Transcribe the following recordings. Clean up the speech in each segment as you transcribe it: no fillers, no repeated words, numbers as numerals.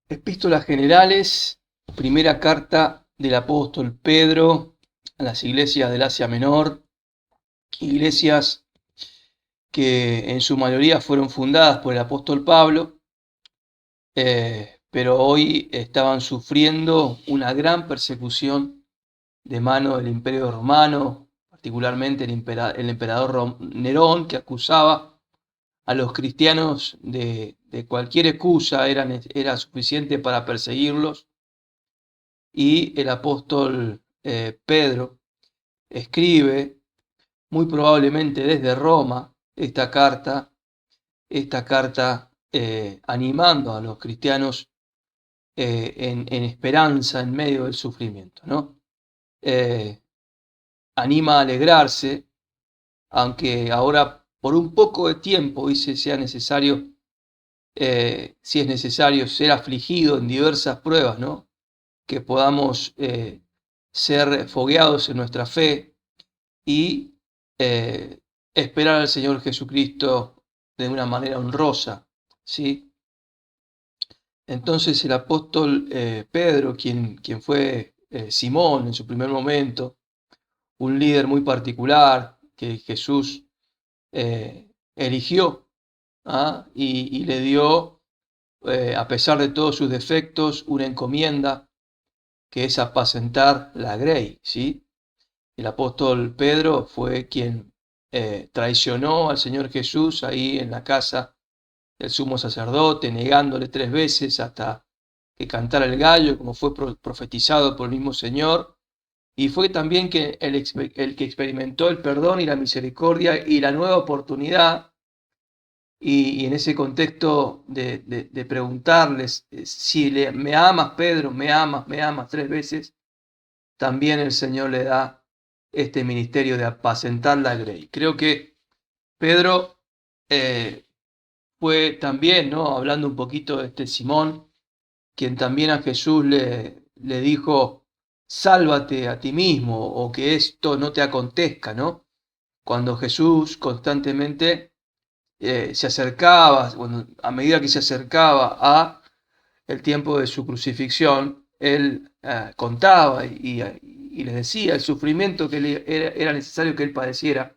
Epístolas generales, primera carta del apóstol Pedro a las iglesias del Asia Menor, iglesias que en su mayoría fueron fundadas por el apóstol Pablo, pero hoy estaban sufriendo una gran persecución de mano del Imperio Romano, particularmente el emperador Nerón, que acusaba a los cristianos de cualquier excusa, era suficiente para perseguirlos. Y el apóstol Pedro escribe, muy probablemente desde Roma, esta carta animando a los cristianos en esperanza en medio del sufrimiento, ¿no? Anima a alegrarse, aunque ahora por un poco de tiempo, dice, sea necesario, si es necesario, ser afligido en diversas pruebas, ¿no? Que podamos ser fogueados en nuestra fe y esperar al Señor Jesucristo de una manera honrosa, ¿sí? Entonces el apóstol Pedro, quien fue Simón en su primer momento, un líder muy particular que Jesús eligió, y le dio, a pesar de todos sus defectos, una encomienda que es apacentar la grey, ¿sí? El apóstol Pedro fue quien traicionó al Señor Jesús ahí en la casa del sumo sacerdote, negándole 3 veces hasta que cantara el gallo, como fue profetizado por el mismo Señor. Y fue también que el que experimentó el perdón y la misericordia y la nueva oportunidad. Y en ese contexto de preguntarles si me amas, Pedro, me amas 3 veces, también el Señor le da este ministerio de apacentar la grey. Creo que Pedro fue también, ¿no? Hablando un poquito de este Simón, quien también a Jesús le dijo, sálvate a ti mismo o que esto no te acontezca, ¿no? Cuando Jesús constantemente se acercaba, a medida que se acercaba a el tiempo de su crucifixión, él contaba y les decía el sufrimiento que era necesario que él padeciera.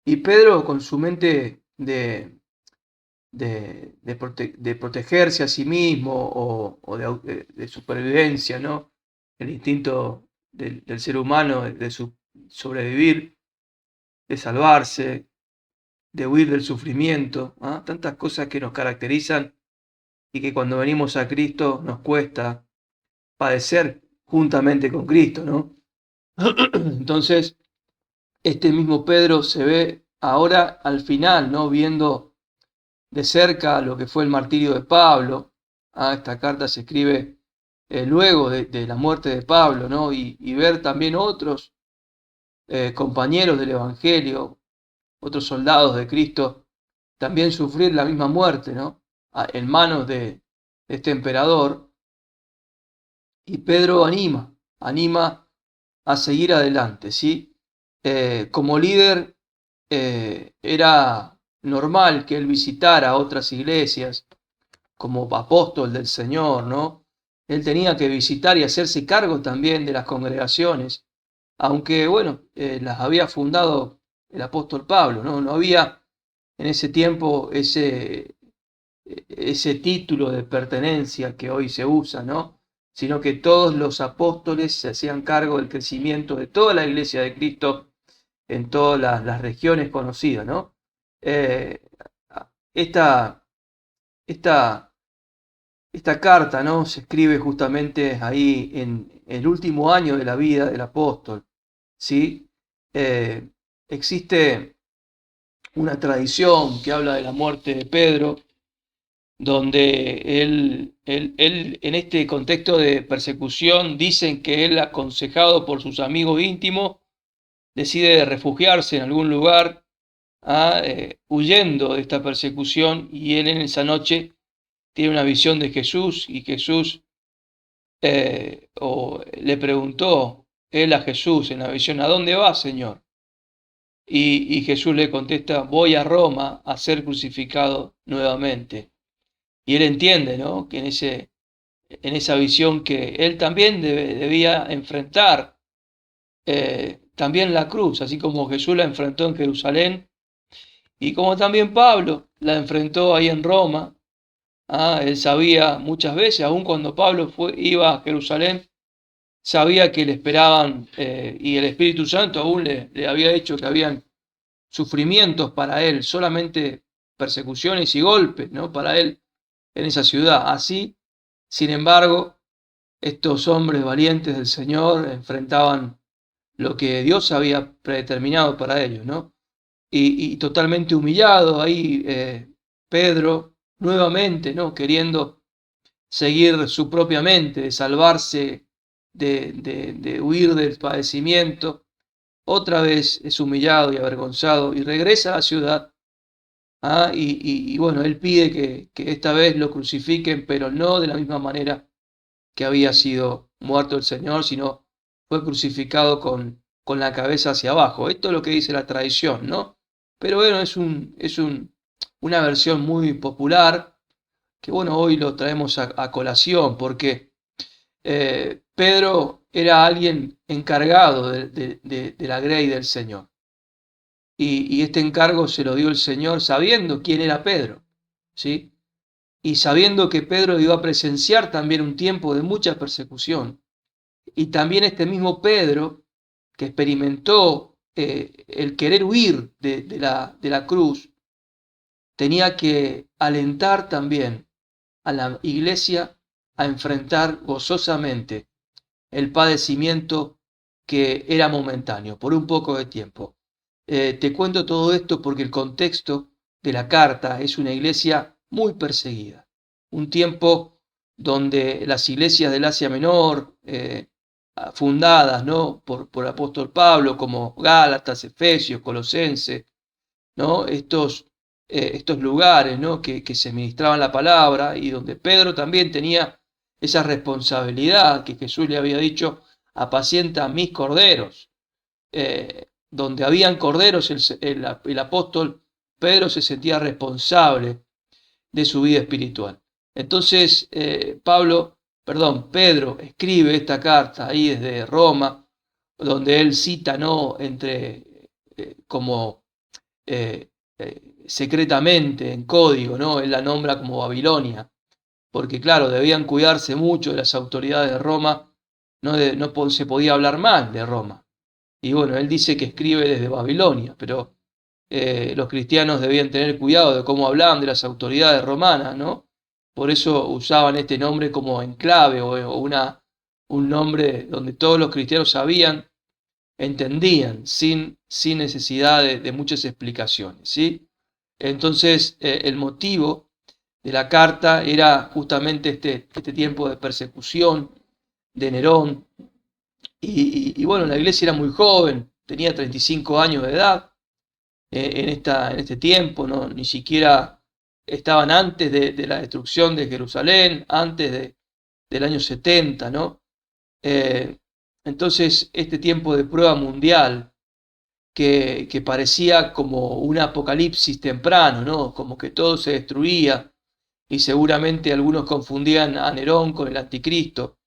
Y Pedro, con su mente de protegerse a sí mismo o de supervivencia, ¿no? El instinto del ser humano de sobrevivir, de salvarse, de huir del sufrimiento, tantas cosas que nos caracterizan y que cuando venimos a Cristo nos cuesta padecer juntamente con Cristo, ¿no? Entonces, este mismo Pedro se ve ahora al final, ¿no? Viendo de cerca lo que fue el martirio de Pablo. Esta carta se escribe luego de la muerte de Pablo, ¿no? Y ver también otros compañeros del Evangelio, otros soldados de Cristo, también sufrir la misma muerte, ¿no? En manos de este emperador. Y Pedro anima a seguir adelante, ¿sí? Como líder era normal que él visitara otras iglesias como apóstol del Señor, ¿no? Él tenía que visitar y hacerse cargo también de las congregaciones, aunque, bueno, las había fundado el apóstol Pablo, ¿no? No había en ese tiempo ese título de pertenencia que hoy se usa, ¿no? Sino que todos los apóstoles se hacían cargo del crecimiento de toda la iglesia de Cristo en todas las regiones conocidas, ¿no? Eh, esta, esta, esta carta, ¿no? Se escribe justamente ahí en el último año de la vida del apóstol, ¿sí? Eh, existe una tradición que habla de la muerte de Pedro, donde él, en este contexto de persecución, dicen que él, aconsejado por sus amigos íntimos, decide refugiarse en algún lugar, huyendo de esta persecución, y él en esa noche tiene una visión de Jesús, y Jesús le preguntó él a Jesús en la visión, ¿a dónde vas, Señor? Y Jesús le contesta, voy a Roma a ser crucificado nuevamente. Y él entiende, ¿no? Que en ese en esa visión que él también debía enfrentar también la cruz, así como Jesús la enfrentó en Jerusalén y como también Pablo la enfrentó ahí en Roma. Él sabía muchas veces, aun cuando Pablo iba a Jerusalén, sabía que le esperaban y el Espíritu Santo aún le había dicho que habían sufrimientos para él, solamente persecuciones y golpes, ¿no? Para él en esa ciudad. Así, sin embargo, estos hombres valientes del Señor enfrentaban lo que Dios había predeterminado para ellos, ¿no? Y totalmente humillado ahí Pedro nuevamente, ¿no? Queriendo seguir su propia mente, de salvarse, de huir del padecimiento, otra vez es humillado y avergonzado y regresa a la ciudad. Y bueno, él pide que esta vez lo crucifiquen, pero no de la misma manera que había sido muerto el Señor, sino fue crucificado con la cabeza hacia abajo. Esto es lo que dice la tradición, ¿no? Pero bueno, una versión muy popular que bueno, hoy lo traemos a colación porque Pedro era alguien encargado de la grey del Señor. Y este encargo se lo dio el Señor sabiendo quién era Pedro, ¿sí? Y sabiendo que Pedro iba a presenciar también un tiempo de mucha persecución. Y también este mismo Pedro, que experimentó el querer huir de la cruz, tenía que alentar también a la iglesia a enfrentar gozosamente el padecimiento que era momentáneo, por un poco de tiempo. Te cuento todo esto porque el contexto de la carta es una iglesia muy perseguida, un tiempo donde las iglesias del Asia Menor, fundadas, ¿no? por el apóstol Pablo, como Gálatas, Efesios, Colosenses, ¿no? Estos lugares, ¿no? que se ministraban la palabra y donde Pedro también tenía esa responsabilidad que Jesús le había dicho: apacienta mis corderos. Donde habían corderos, el apóstol Pedro se sentía responsable de su vida espiritual. Entonces, Pedro escribe esta carta ahí desde Roma, donde él cita, ¿no? Como secretamente, en código, ¿no? Él la nombra como Babilonia, porque claro, debían cuidarse mucho de las autoridades de Roma, no se podía hablar mal de Roma. Y bueno, él dice que escribe desde Babilonia, pero los cristianos debían tener cuidado de cómo hablaban de las autoridades romanas, ¿no? Por eso usaban este nombre como enclave o un nombre donde todos los cristianos sabían, entendían, sin necesidad de muchas explicaciones, ¿sí? Entonces, el motivo de la carta era justamente este tiempo de persecución de Nerón. Y bueno, la iglesia era muy joven, tenía 35 años de edad en este tiempo, ¿no? Ni siquiera estaban antes de la destrucción de Jerusalén, antes del año 70, ¿no? Eh, entonces, este tiempo de prueba mundial que parecía como un apocalipsis temprano, ¿no? Como que todo se destruía y seguramente algunos confundían a Nerón con el anticristo,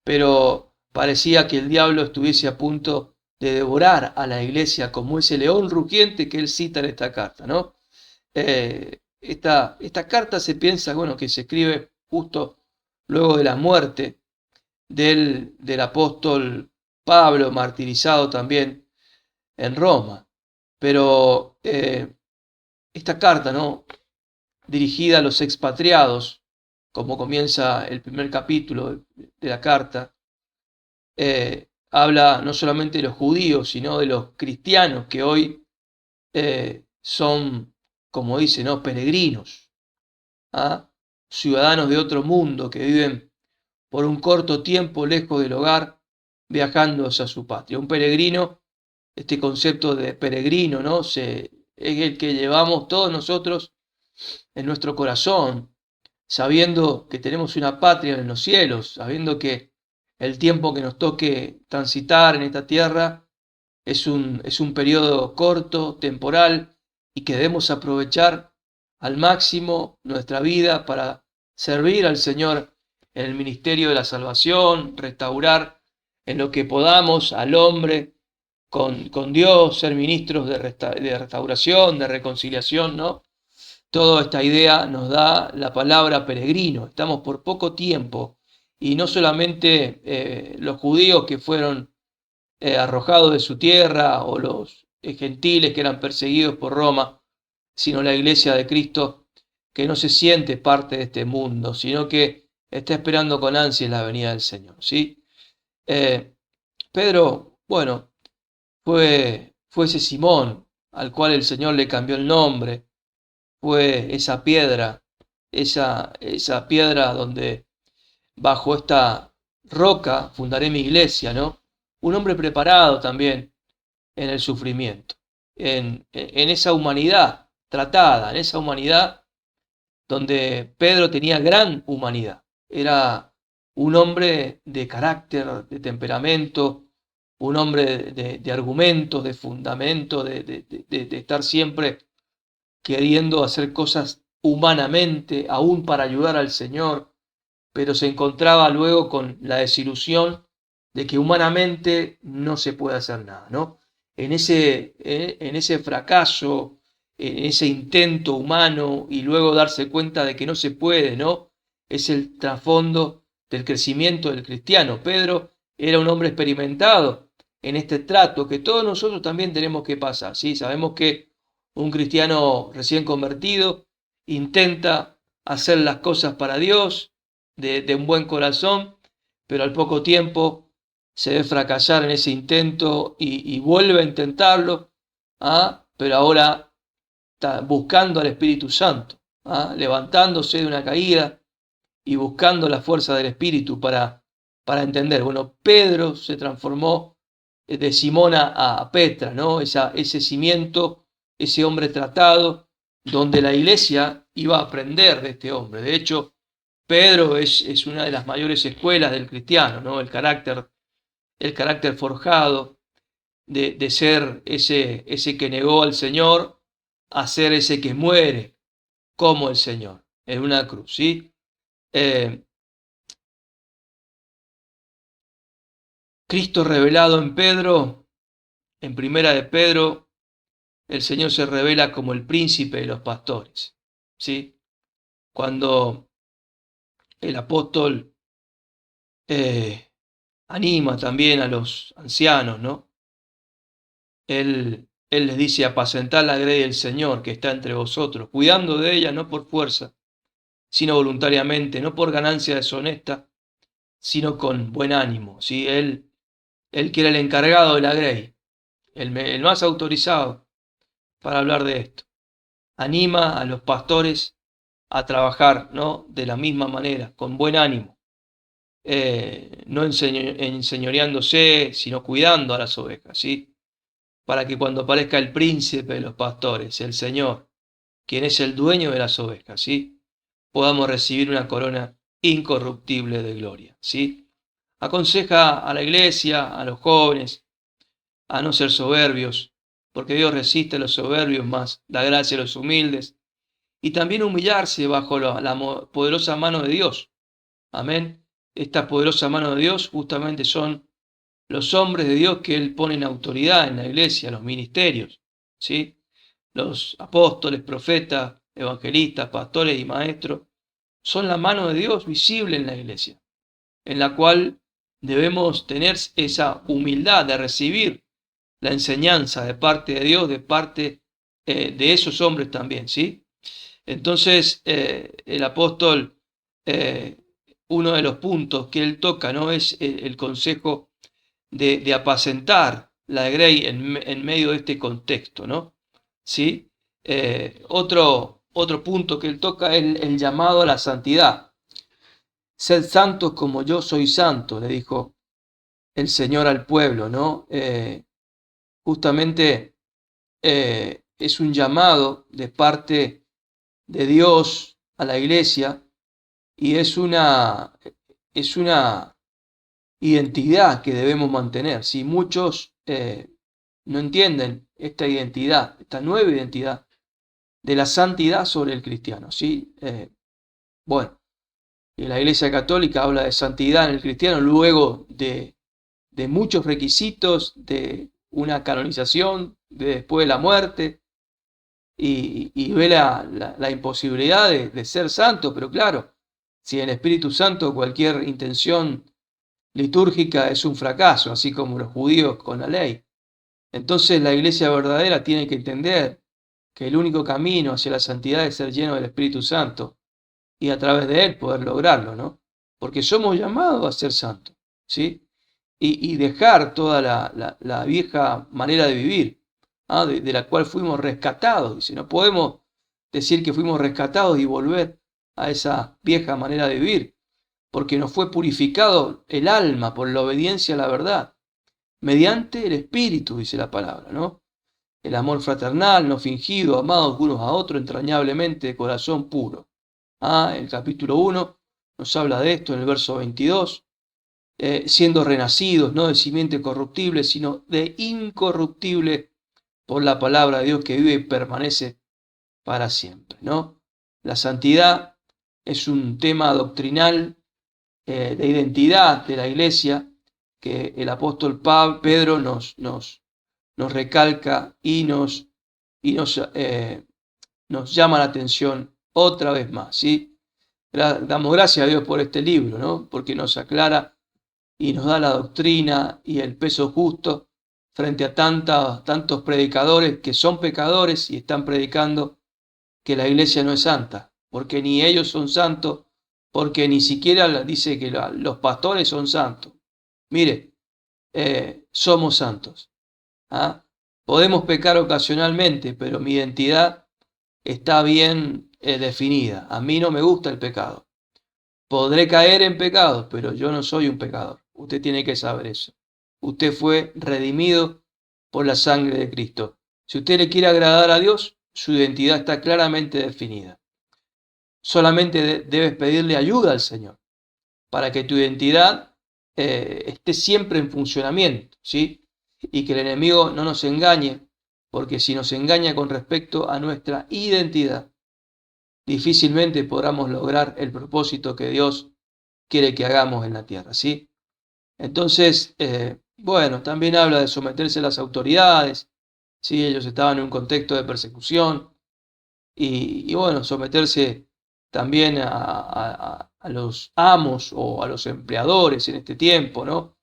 pero parecía que el diablo estuviese a punto de devorar a la iglesia como ese león rugiente que él cita en esta carta, ¿no? Esta carta se piensa, bueno, que se escribe justo luego de la muerte del apóstol Pablo, martirizado también en Roma. Pero esta carta, ¿no? Dirigida a los expatriados, como comienza el primer capítulo de la carta, habla no solamente de los judíos, sino de los cristianos que hoy son, como dice, ¿no? Peregrinos, ciudadanos de otro mundo que viven por un corto tiempo lejos del hogar, viajando hacia su patria. Un peregrino, este concepto de peregrino, ¿no? Es el que llevamos todos nosotros en nuestro corazón, sabiendo que tenemos una patria en los cielos, sabiendo que el tiempo que nos toque transitar en esta tierra es un periodo corto, temporal, y que debemos aprovechar al máximo nuestra vida para servir al Señor en el ministerio de la salvación, restaurar en lo que podamos al hombre con Dios, ser ministros de restauración, de reconciliación, ¿no? Toda esta idea nos da la palabra peregrino. Estamos por poco tiempo y no solamente los judíos que fueron arrojados de su tierra o los gentiles que eran perseguidos por Roma, sino la iglesia de Cristo que no se siente parte de este mundo, sino que está esperando con ansias la venida del Señor, ¿sí? Pedro, bueno, fue ese Simón al cual el Señor le cambió el nombre, fue esa piedra, esa piedra donde bajo esta roca fundaré mi iglesia, ¿no? Un hombre preparado también en el sufrimiento, en esa humanidad tratada, en esa humanidad donde Pedro tenía gran humanidad. Era un hombre de carácter, de temperamento, un hombre de argumentos, de fundamento, de estar siempre queriendo hacer cosas humanamente, aún para ayudar al Señor, pero se encontraba luego con la desilusión de que humanamente no se puede hacer nada, ¿no? En ese fracaso, en ese intento humano y luego darse cuenta de que no se puede, ¿no? Es el trasfondo del crecimiento del cristiano. Pedro era un hombre experimentado en este trato que todos nosotros también tenemos que pasar, ¿sí? Sabemos que un cristiano recién convertido intenta hacer las cosas para Dios de un buen corazón, pero al poco tiempo se ve fracasar en ese intento y vuelve a intentarlo, pero ahora está buscando al Espíritu Santo, levantándose de una caída y buscando la fuerza del Espíritu para entender. Bueno, Pedro se transformó de Simón a Petra, ¿no? Ese cimiento, ese hombre tratado, donde la iglesia iba a aprender de este hombre. De hecho, Pedro es una de las mayores escuelas del cristiano, ¿no? El carácter forjado de ser ese que negó al Señor a ser ese que muere como el Señor en una cruz, ¿sí? Cristo revelado en Pedro, en primera de Pedro, el Señor se revela como el príncipe de los pastores, ¿sí? Cuando el apóstol anima también a los ancianos, ¿no? Él les dice: apacentad la grey del Señor que está entre vosotros, cuidando de ella no por fuerza, sino voluntariamente, no por ganancia deshonesta, sino con buen ánimo, ¿sí? Él que era el encargado de la grey, el más autorizado para hablar de esto, anima a los pastores a trabajar, ¿no? De la misma manera, con buen ánimo, no enseñoreándose, sino cuidando a las ovejas, ¿sí? Para que cuando aparezca el príncipe de los pastores, el Señor, quien es el dueño de las ovejas, ¿sí? Podamos recibir una corona incorruptible de gloria, ¿sí? Aconseja a la iglesia, a los jóvenes, a no ser soberbios, porque Dios resiste a los soberbios, más da gracia a los humildes, y también humillarse bajo la poderosa mano de Dios. Amén. Esta poderosa mano de Dios justamente son los hombres de Dios que Él pone en autoridad en la iglesia, los ministerios, ¿sí? Los apóstoles, profetas, evangelistas, pastores y maestros son la mano de Dios visible en la iglesia, en la cual debemos tener esa humildad de recibir la enseñanza de parte de Dios, de parte de esos hombres también, ¿sí? Entonces, el apóstol, uno de los puntos que él toca, ¿no? Es el consejo de apacentar la grey en medio de este contexto, ¿no? ¿Sí? Otro punto que él toca es el llamado a la santidad. Sed santos como yo soy santo, le dijo el Señor al pueblo, ¿no? Justamente es un llamado de parte de Dios a la iglesia y es una identidad que debemos mantener. Si muchos no entienden esta identidad, esta nueva identidad de la santidad sobre el cristiano, ¿sí? Bueno, Y la Iglesia Católica habla de santidad en el cristiano luego de muchos requisitos, de una canonización, de después de la muerte, y ve la imposibilidad de ser santo, pero claro, si en el Espíritu Santo cualquier intención litúrgica es un fracaso, así como los judíos con la ley. Entonces la iglesia verdadera tiene que entender que el único camino hacia la santidad es ser lleno del Espíritu Santo y a través de él poder lograrlo, ¿no? Porque somos llamados a ser santos, ¿sí? Y dejar toda la vieja manera de vivir, ¿ah? De la cual fuimos rescatados. Dice, no podemos decir que fuimos rescatados y volver a esa vieja manera de vivir, porque nos fue purificado el alma por la obediencia a la verdad, mediante el Espíritu, dice la palabra, ¿no? El amor fraternal, no fingido, amados unos a otros entrañablemente, de corazón puro. Ah, el capítulo 1 nos habla de esto en el verso 22, siendo renacidos, no de simiente corruptible, sino de incorruptible por la palabra de Dios que vive y permanece para siempre, ¿no? La santidad es un tema doctrinal de identidad de la iglesia que el apóstol Pedro nos recalca y nos llama la atención otra vez más, ¿sí? Damos gracias a Dios por este libro, ¿no? Porque nos aclara y nos da la doctrina y el peso justo frente a tantos predicadores que son pecadores y están predicando que la iglesia no es santa, porque ni ellos son santos, porque ni siquiera dice que los pastores son santos. Mire, somos santos. ¿Ah? Podemos pecar ocasionalmente, pero mi identidad está bien definida. A mí no me gusta el pecado. Podré caer en pecados, pero yo no soy un pecador. Usted tiene que saber eso. Usted fue redimido por la sangre de Cristo. Si usted le quiere agradar a Dios, su identidad está claramente definida. Solamente debes pedirle ayuda al Señor para que tu identidad esté siempre en funcionamiento, ¿sí? Y que el enemigo no nos engañe, porque si nos engaña con respecto a nuestra identidad, difícilmente podamos lograr el propósito que Dios quiere que hagamos en la tierra, ¿sí? Entonces, bueno, también habla de someterse a las autoridades, ¿sí? Ellos estaban en un contexto de persecución y bueno, someterse también a los amos o a los empleadores en este tiempo, ¿no?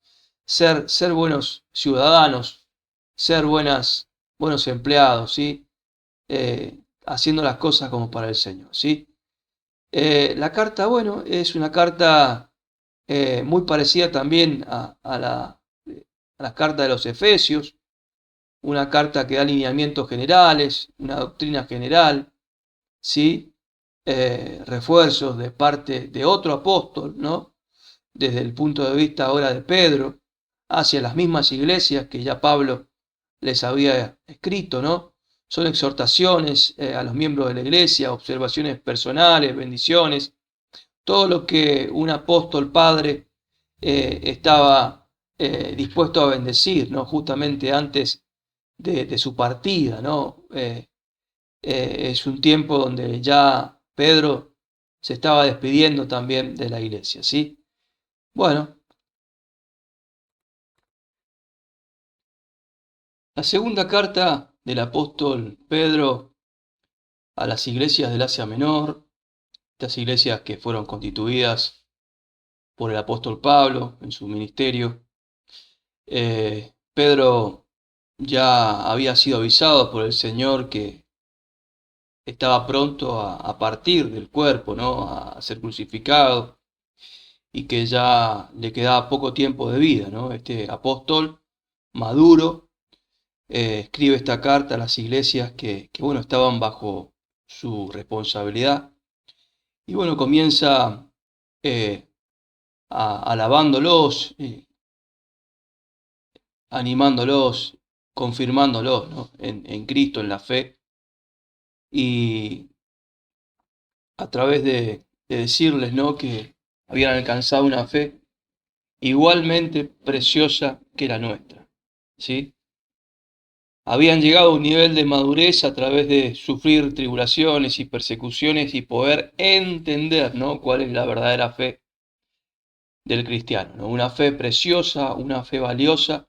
Ser buenos ciudadanos, ser buenos empleados, ¿sí? Haciendo las cosas como para el Señor, ¿sí? La carta, bueno, es una carta muy parecida también a la carta de los Efesios, una carta que da lineamientos generales, una doctrina general, ¿sí? Refuerzos de parte de otro apóstol, ¿no? Desde el punto de vista ahora de Pedro, hacia las mismas iglesias que ya Pablo les había escrito, ¿no? Son exhortaciones a los miembros de la iglesia, observaciones personales, bendiciones, todo lo que un apóstol padre estaba dispuesto a bendecir, ¿no? Justamente antes de su partida, ¿no? Es un tiempo donde ya Pedro se estaba despidiendo también de la iglesia, ¿sí? Bueno, la segunda carta del apóstol Pedro a las iglesias del Asia Menor, estas iglesias que fueron constituidas por el apóstol Pablo en su ministerio. Pedro ya había sido avisado por el Señor que estaba pronto a partir del cuerpo, ¿no? A ser crucificado y que ya le quedaba poco tiempo de vida, ¿no? Este apóstol maduro escribe esta carta a las iglesias que bueno, estaban bajo su responsabilidad y bueno, comienza alabándolos, animándolos, confirmándolos, ¿no? En Cristo, en la fe y a través de decirles, ¿no? Que habían alcanzado una fe igualmente preciosa que la nuestra, ¿sí? habían llegado a un nivel de madurez a través de sufrir tribulaciones y persecuciones y poder entender, ¿no?, cuál es la verdadera fe del cristiano, ¿no? Una fe preciosa, una fe valiosa,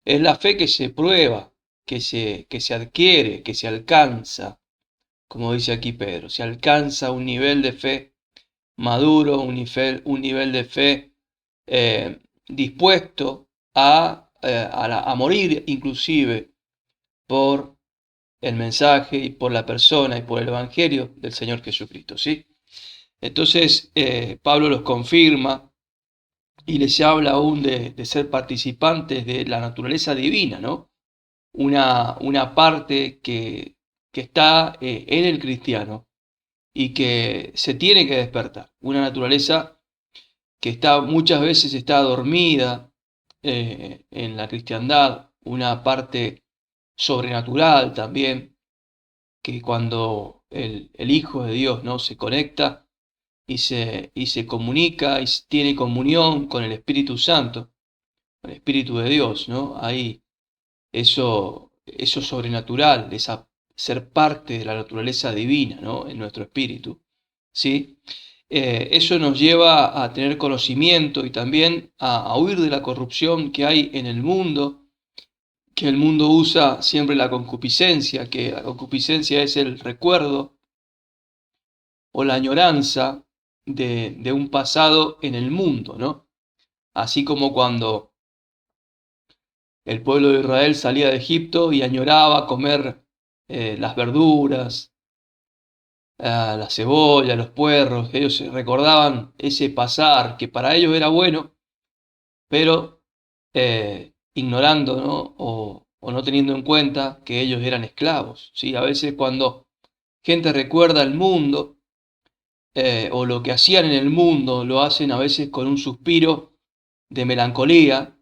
es la fe que se prueba, que se adquiere, que se alcanza, como dice aquí Pedro, se alcanza un nivel de fe maduro, un nivel de fe dispuesto a morir inclusive por el mensaje y por la persona y por el evangelio del Señor Jesucristo, ¿sí? Entonces Pablo los confirma y les habla aún de ser participantes de la naturaleza divina, ¿no? Una parte que está en el cristiano y que se tiene que despertar, una naturaleza que muchas veces está dormida en la cristiandad, una parte sobrenatural también, que cuando el Hijo de Dios, ¿no?, se conecta y se comunica y tiene comunión con el Espíritu Santo, con el Espíritu de Dios, ¿no? Ahí eso sobrenatural, ser parte de la naturaleza divina, ¿no?, en nuestro espíritu, ¿sí? Eso nos lleva a tener conocimiento y también a huir de la corrupción que hay en el mundo, que el mundo usa siempre la concupiscencia, que la concupiscencia es el recuerdo o la añoranza de un pasado en el mundo, ¿no? Así como cuando el pueblo de Israel salía de Egipto y añoraba comer las verduras, la cebolla, los puerros, ellos recordaban ese pasar que para ellos era bueno, pero ignorando, ¿no?, o no teniendo en cuenta que ellos eran esclavos, ¿sí? A veces cuando gente recuerda el mundo o lo que hacían en el mundo, lo hacen a veces con un suspiro de melancolía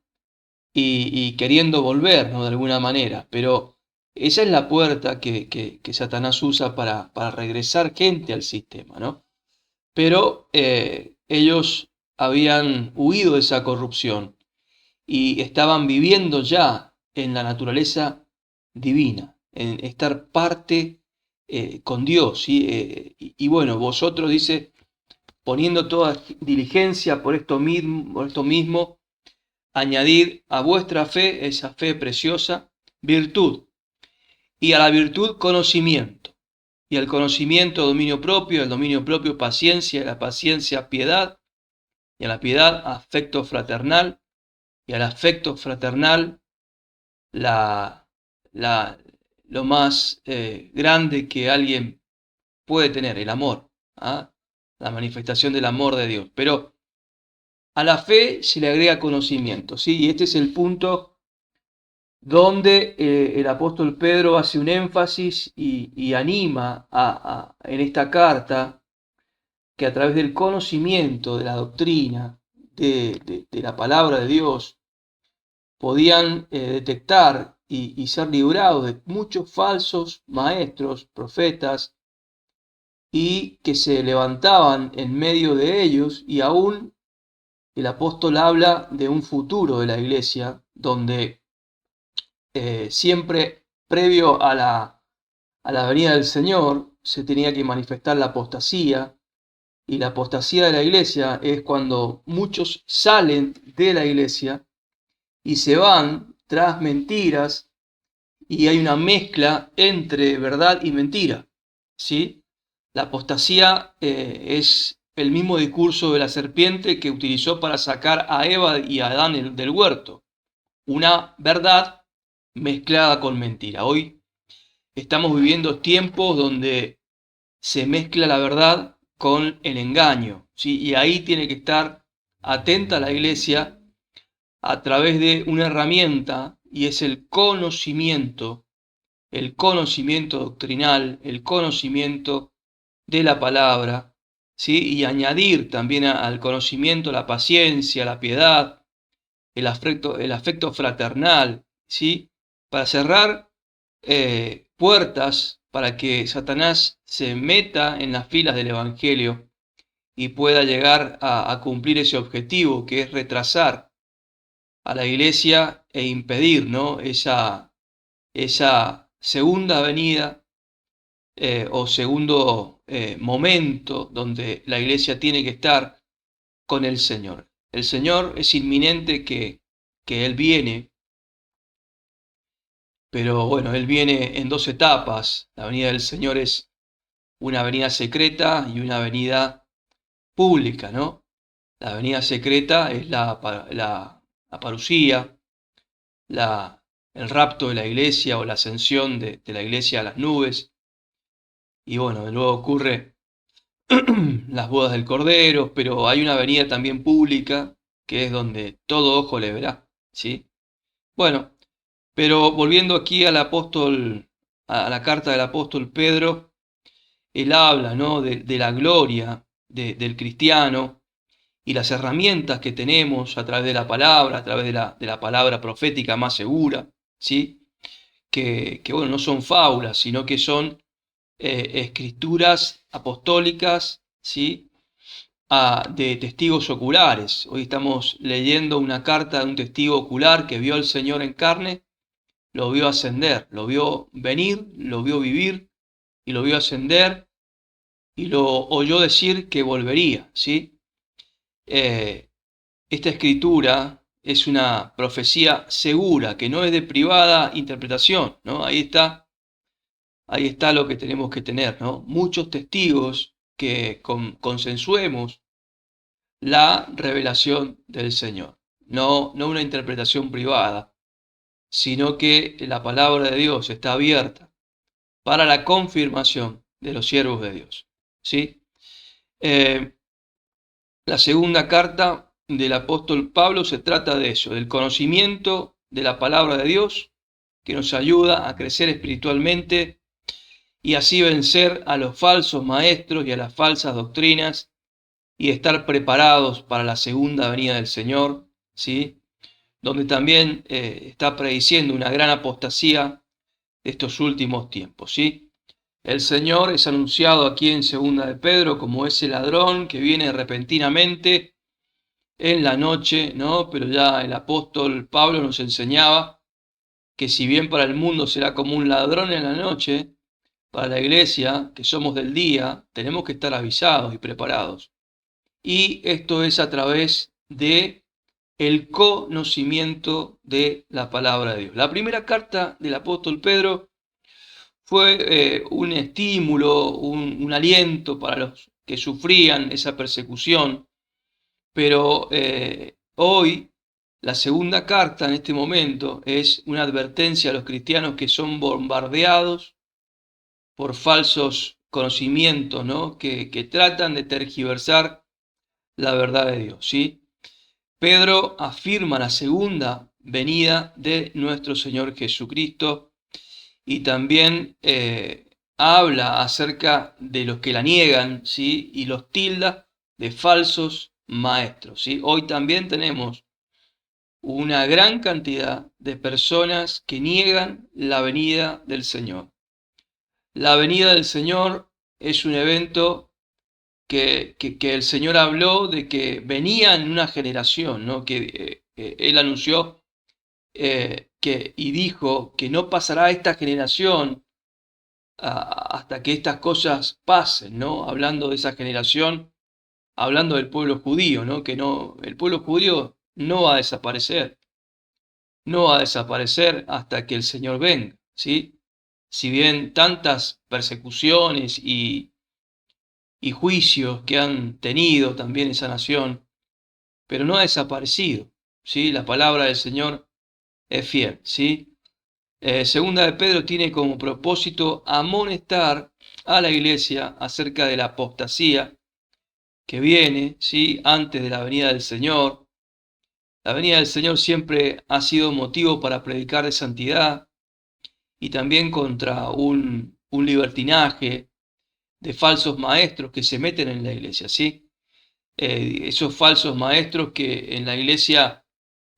y queriendo volver, ¿no?, de alguna manera, pero esa es la puerta que Satanás usa para regresar gente al sistema, ¿no? Pero ellos habían huido de esa corrupción y estaban viviendo ya en la naturaleza divina, en estar parte con Dios, ¿sí? Y bueno, vosotros, dice, poniendo toda diligencia por esto mismo, añadid a vuestra fe, esa fe preciosa, virtud, y a la virtud conocimiento, y al conocimiento dominio propio, al dominio propio paciencia, y a la paciencia piedad, y a la piedad afecto fraternal, y al afecto fraternal la, la, lo más grande que alguien puede tener, el amor, ¿ah? La manifestación del amor de Dios. Pero a la fe se le agrega conocimiento, ¿sí? Y este es el punto donde el apóstol Pedro hace un énfasis y anima en esta carta que a través del conocimiento de la doctrina, de la palabra de Dios, podían detectar y ser librados de muchos falsos maestros, profetas, y que se levantaban en medio de ellos, y aún el apóstol habla de un futuro de la iglesia, donde siempre previo a la venida del Señor se tenía que manifestar la apostasía, y la apostasía de la iglesia es cuando muchos salen de la iglesia y se van tras mentiras, y hay una mezcla entre verdad y mentira, ¿sí? La apostasía es el mismo discurso de la serpiente que utilizó para sacar a Eva y a Adán del huerto. Una verdad mezclada con mentira. Hoy estamos viviendo tiempos donde se mezcla la verdad con el engaño, ¿sí? Y ahí tiene que estar atenta la iglesia a través de una herramienta, y es el conocimiento doctrinal, el conocimiento de la palabra, ¿sí? Y añadir también al conocimiento la paciencia, la piedad, el afecto fraternal, ¿sí? Para cerrar puertas para que Satanás se meta en las filas del Evangelio y pueda llegar a cumplir ese objetivo, que es retrasar a la iglesia e impedir, ¿no?, esa segunda venida o segundo momento donde la iglesia tiene que estar con el Señor. El Señor es inminente que Él viene, pero bueno, Él viene en dos etapas. La venida del Señor es una venida secreta y una venida pública, ¿no? La venida secreta es la parusía, el rapto de la iglesia o la ascensión de la iglesia a las nubes. Y bueno, luego ocurre las bodas del Cordero, pero hay una venida también pública que es donde todo ojo le verá, ¿sí? Bueno, pero volviendo aquí al apóstol, a la carta del apóstol Pedro, él habla, ¿no?, de la gloria del cristiano y las herramientas que tenemos a través de la palabra, a través de la palabra profética más segura, ¿sí? Que bueno, no son fábulas, sino que son escrituras apostólicas, ¿sí? De testigos oculares. Hoy estamos leyendo una carta de un testigo ocular que vio al Señor en carne, lo vio ascender, lo vio venir, lo vio vivir y lo vio ascender y lo oyó decir que volvería, ¿sí? Esta escritura es una profecía segura, que no es de privada interpretación, ¿no? Ahí está lo que tenemos que tener, ¿no? Muchos testigos que consensuemos la revelación del Señor, no una interpretación privada, sino que la palabra de Dios está abierta para la confirmación de los siervos de Dios, ¿sí? La segunda carta del apóstol Pablo se trata de eso, del conocimiento de la palabra de Dios, que nos ayuda a crecer espiritualmente y así vencer a los falsos maestros y a las falsas doctrinas y estar preparados para la segunda venida del Señor, ¿sí? Donde también está prediciendo una gran apostasía de estos últimos tiempos, ¿sí? El Señor es anunciado aquí en segunda de Pedro como ese ladrón que viene repentinamente en la noche, ¿no? Pero ya el apóstol Pablo nos enseñaba que si bien para el mundo será como un ladrón en la noche, para la iglesia, que somos del día, tenemos que estar avisados y preparados. Y esto es a través de el conocimiento de la palabra de Dios. La primera carta del apóstol Pedro fue un estímulo, un aliento para los que sufrían esa persecución, pero hoy la segunda carta en este momento es una advertencia a los cristianos que son bombardeados por falsos conocimientos, ¿no? que tratan de tergiversar la verdad de Dios, ¿sí? Pedro afirma la segunda venida de nuestro Señor Jesucristo y también habla acerca de los que la niegan, ¿sí? Y los tilda de falsos maestros, ¿sí? Hoy también tenemos una gran cantidad de personas que niegan la venida del Señor. La venida del Señor es un evento que el Señor habló de que venía en una generación, ¿no? Que Él anunció y dijo que no pasará esta generación hasta que estas cosas pasen, ¿no? Hablando de esa generación, hablando del pueblo judío, ¿no? Que no, el pueblo judío no va a desaparecer, no va a desaparecer hasta que el Señor venga, ¿sí? Si bien tantas persecuciones y juicios que han tenido también esa nación, pero no ha desaparecido, ¿sí? La palabra del Señor es fiel, ¿sí? Segunda de Pedro tiene como propósito amonestar a la iglesia acerca de la apostasía que viene, ¿sí? Antes de la venida del Señor. La venida del Señor siempre ha sido motivo para predicar de santidad y también contra un libertinaje de falsos maestros que se meten en la iglesia, ¿sí? Esos falsos maestros que en la iglesia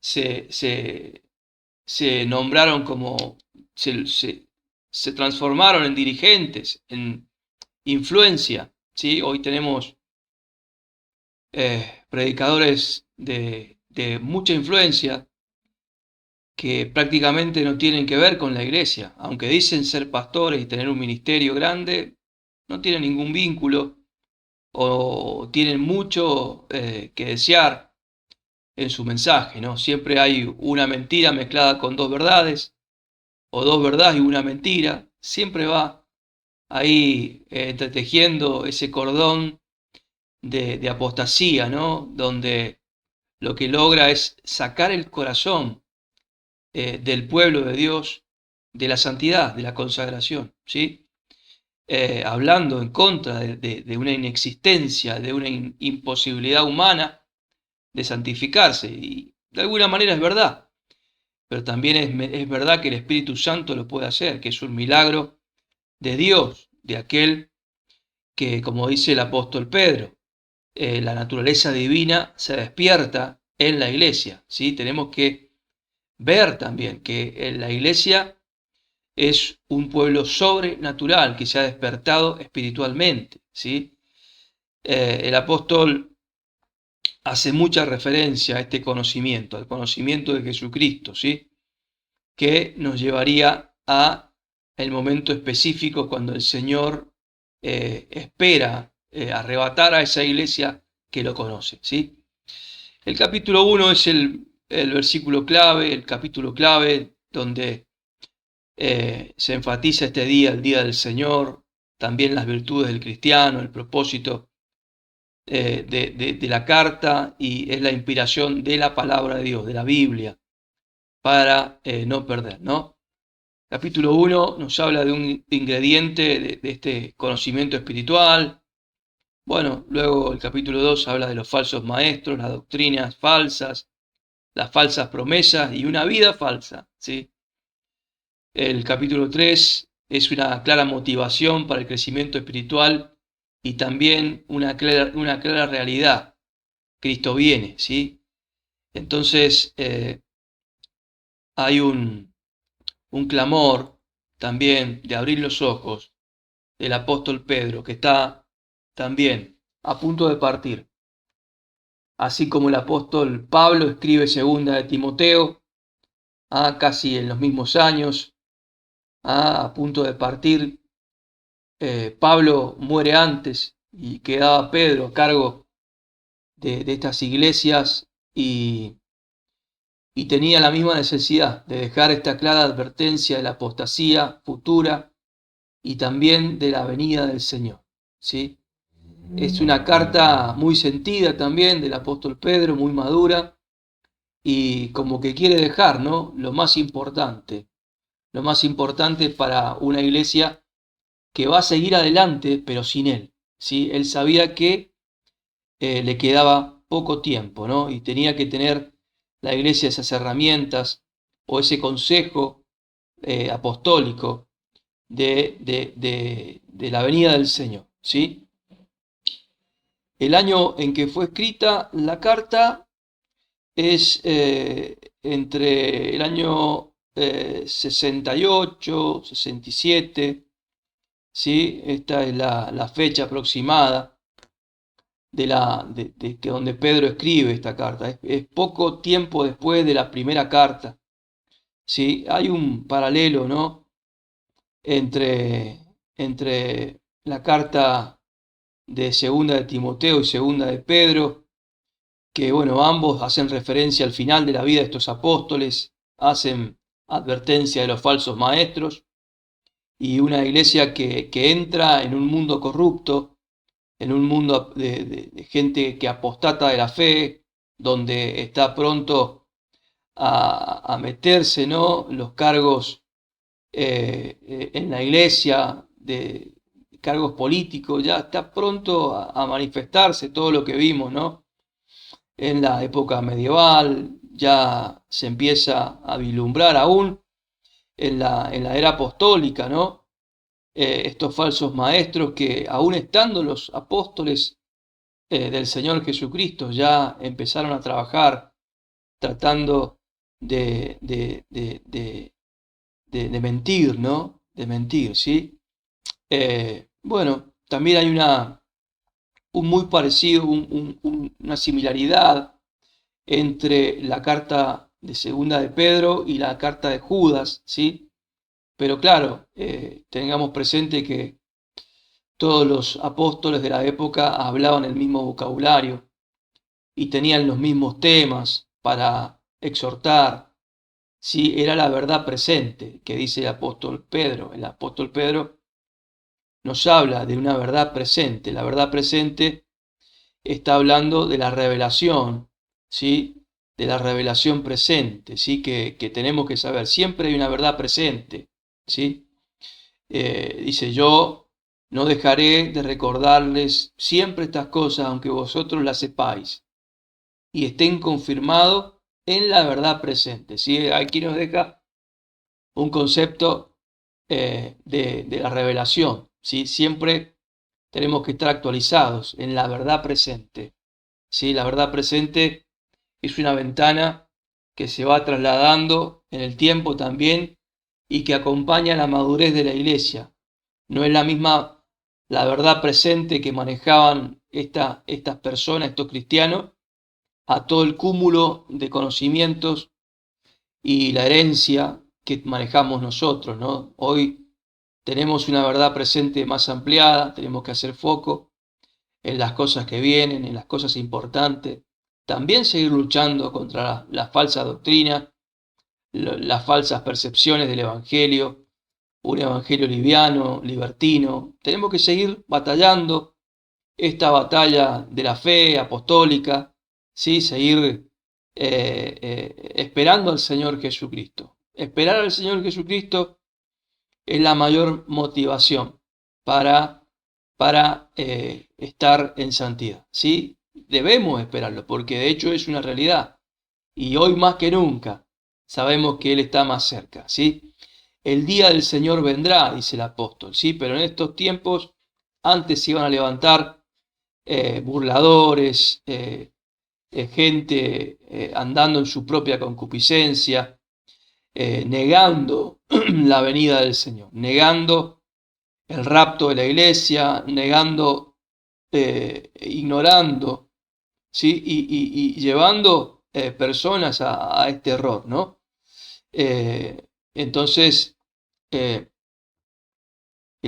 se nombraron como, se transformaron en dirigentes, en influencia, ¿sí? Hoy tenemos predicadores de mucha influencia que prácticamente no tienen que ver con la iglesia. Aunque dicen ser pastores y tener un ministerio grande, no tienen ningún vínculo o tienen mucho que desear en su mensaje, ¿no? Siempre hay una mentira mezclada con dos verdades, o dos verdades y una mentira. Siempre va ahí entretejiendo ese cordón de apostasía, ¿no? Donde lo que logra es sacar el corazón del pueblo de Dios de la santidad, de la consagración, ¿sí? Hablando en contra de una inexistencia, de una imposibilidad humana de santificarse. Y de alguna manera es verdad, pero también es verdad que el Espíritu Santo lo puede hacer, que es un milagro de Dios, de aquel que, como dice el apóstol Pedro, la naturaleza divina se despierta en la iglesia, ¿sí? Tenemos que ver también que en la iglesia es un pueblo sobrenatural que se ha despertado espiritualmente, ¿sí? El apóstol hace mucha referencia a este conocimiento, al conocimiento de Jesucristo, ¿sí? Que nos llevaría a el momento específico cuando el Señor espera arrebatar a esa iglesia que lo conoce, ¿sí? El capítulo 1 es el versículo clave, el capítulo clave donde se enfatiza este día, el día del Señor, también las virtudes del cristiano, el propósito de la carta, y es la inspiración de la palabra de Dios, de la Biblia, para no perder, ¿no? Capítulo 1 nos habla de un ingrediente de este conocimiento espiritual. Bueno, luego el capítulo 2 habla de los falsos maestros, las doctrinas falsas, las falsas promesas y una vida falsa, ¿sí? El capítulo 3 es una clara motivación para el crecimiento espiritual y también una clara realidad. Cristo viene, ¿sí? Entonces hay un clamor también de abrir los ojos del apóstol Pedro, que está también a punto de partir. Así como el apóstol Pablo escribe segunda de Timoteo, casi en los mismos años, a punto de partir, Pablo muere antes y quedaba Pedro a cargo de estas iglesias y tenía la misma necesidad de dejar esta clara advertencia de la apostasía futura y también de la venida del Señor, ¿sí? Es una carta muy sentida también del apóstol Pedro, muy madura, y como que quiere dejar, ¿no?, lo más importante para una iglesia que va a seguir adelante, pero sin él, ¿sí? Él sabía que le quedaba poco tiempo, ¿no? Y tenía que tener la iglesia esas herramientas o ese consejo apostólico de la venida del Señor, ¿sí? El año en que fue escrita la carta es entre el año 68, 67, ¿sí? Esta es la fecha aproximada de donde Pedro escribe esta carta. Es poco tiempo después de la primera carta, ¿sí? Hay un paralelo, ¿no?, entre la carta de segunda de Timoteo y segunda de Pedro, que bueno, ambos hacen referencia al final de la vida de estos apóstoles, hacen advertencia de los falsos maestros y una iglesia que entra en un mundo corrupto, en un mundo de gente que apostata de la fe, donde está pronto a meterse, ¿no?, los cargos en la iglesia, de cargos políticos, ya está pronto a manifestarse todo lo que vimos, ¿no?, en la época medieval, ya se empieza a vislumbrar aún en la era apostólica, ¿no? Estos falsos maestros que, aún estando los apóstoles del Señor Jesucristo, ya empezaron a trabajar tratando de mentir, ¿no? De mentir, ¿sí? Bueno, también hay un muy parecido, una similaridad entre la carta de Segunda de Pedro y la carta de Judas, ¿sí? Pero claro, tengamos presente que todos los apóstoles de la época hablaban el mismo vocabulario y tenían los mismos temas para exhortar. Sí, era la verdad presente que dice el apóstol Pedro. El apóstol Pedro nos habla de una verdad presente. La verdad presente está hablando de la revelación, ¿sí? De la revelación presente, ¿sí? Que tenemos que saber. Siempre hay una verdad presente, ¿sí? Dice, yo no dejaré de recordarles siempre estas cosas, aunque vosotros las sepáis y estén confirmados en la verdad presente, ¿sí? Aquí nos deja un concepto de la revelación, ¿sí? Siempre tenemos que estar actualizados en la verdad presente, ¿sí? La verdad presente es una ventana que se va trasladando en el tiempo también y que acompaña la madurez de la iglesia. No es la misma la verdad presente que manejaban estas personas, estos cristianos, a todo el cúmulo de conocimientos y la herencia que manejamos nosotros, ¿no? Hoy tenemos una verdad presente más ampliada, tenemos que hacer foco en las cosas que vienen, en las cosas importantes. También seguir luchando contra la falsa doctrina, las falsas percepciones del Evangelio, un Evangelio liviano, libertino. Tenemos que seguir batallando esta batalla de la fe apostólica, ¿sí? Seguir esperando al Señor Jesucristo. Esperar al Señor Jesucristo es la mayor motivación para estar en santidad, ¿sí? Debemos esperarlo, porque de hecho es una realidad. Y hoy más que nunca sabemos que Él está más cerca, ¿sí? El día del Señor vendrá, dice el apóstol, ¿sí? Pero en estos tiempos, antes se iban a levantar burladores, gente andando en su propia concupiscencia, negando la venida del Señor, negando el rapto de la iglesia, negando, ignorando, ¿sí? Y llevando personas a este error, ¿no? Entonces, el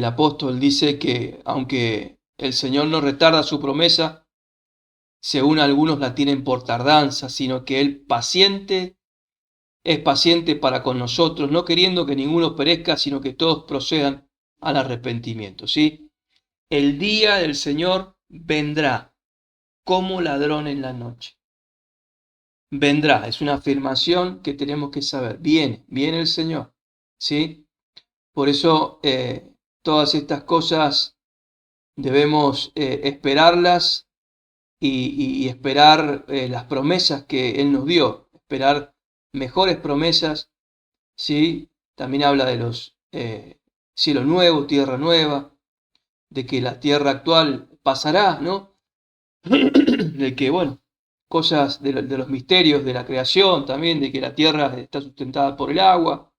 apóstol dice que aunque el Señor no retarda su promesa, según algunos la tienen por tardanza, sino que Él es paciente para con nosotros, no queriendo que ninguno perezca, sino que todos procedan al arrepentimiento, ¿sí? El día del Señor vendrá como ladrón en la noche. Vendrá, es una afirmación que tenemos que saber. Viene el Señor, ¿sí? Por eso todas estas cosas debemos esperarlas y esperar las promesas que Él nos dio, esperar mejores promesas, ¿sí? También habla de los cielo nuevo, tierra nueva, de que la tierra actual pasará, ¿no? De que, bueno, cosas de los misterios de la creación también, de que la tierra está sustentada por el agua,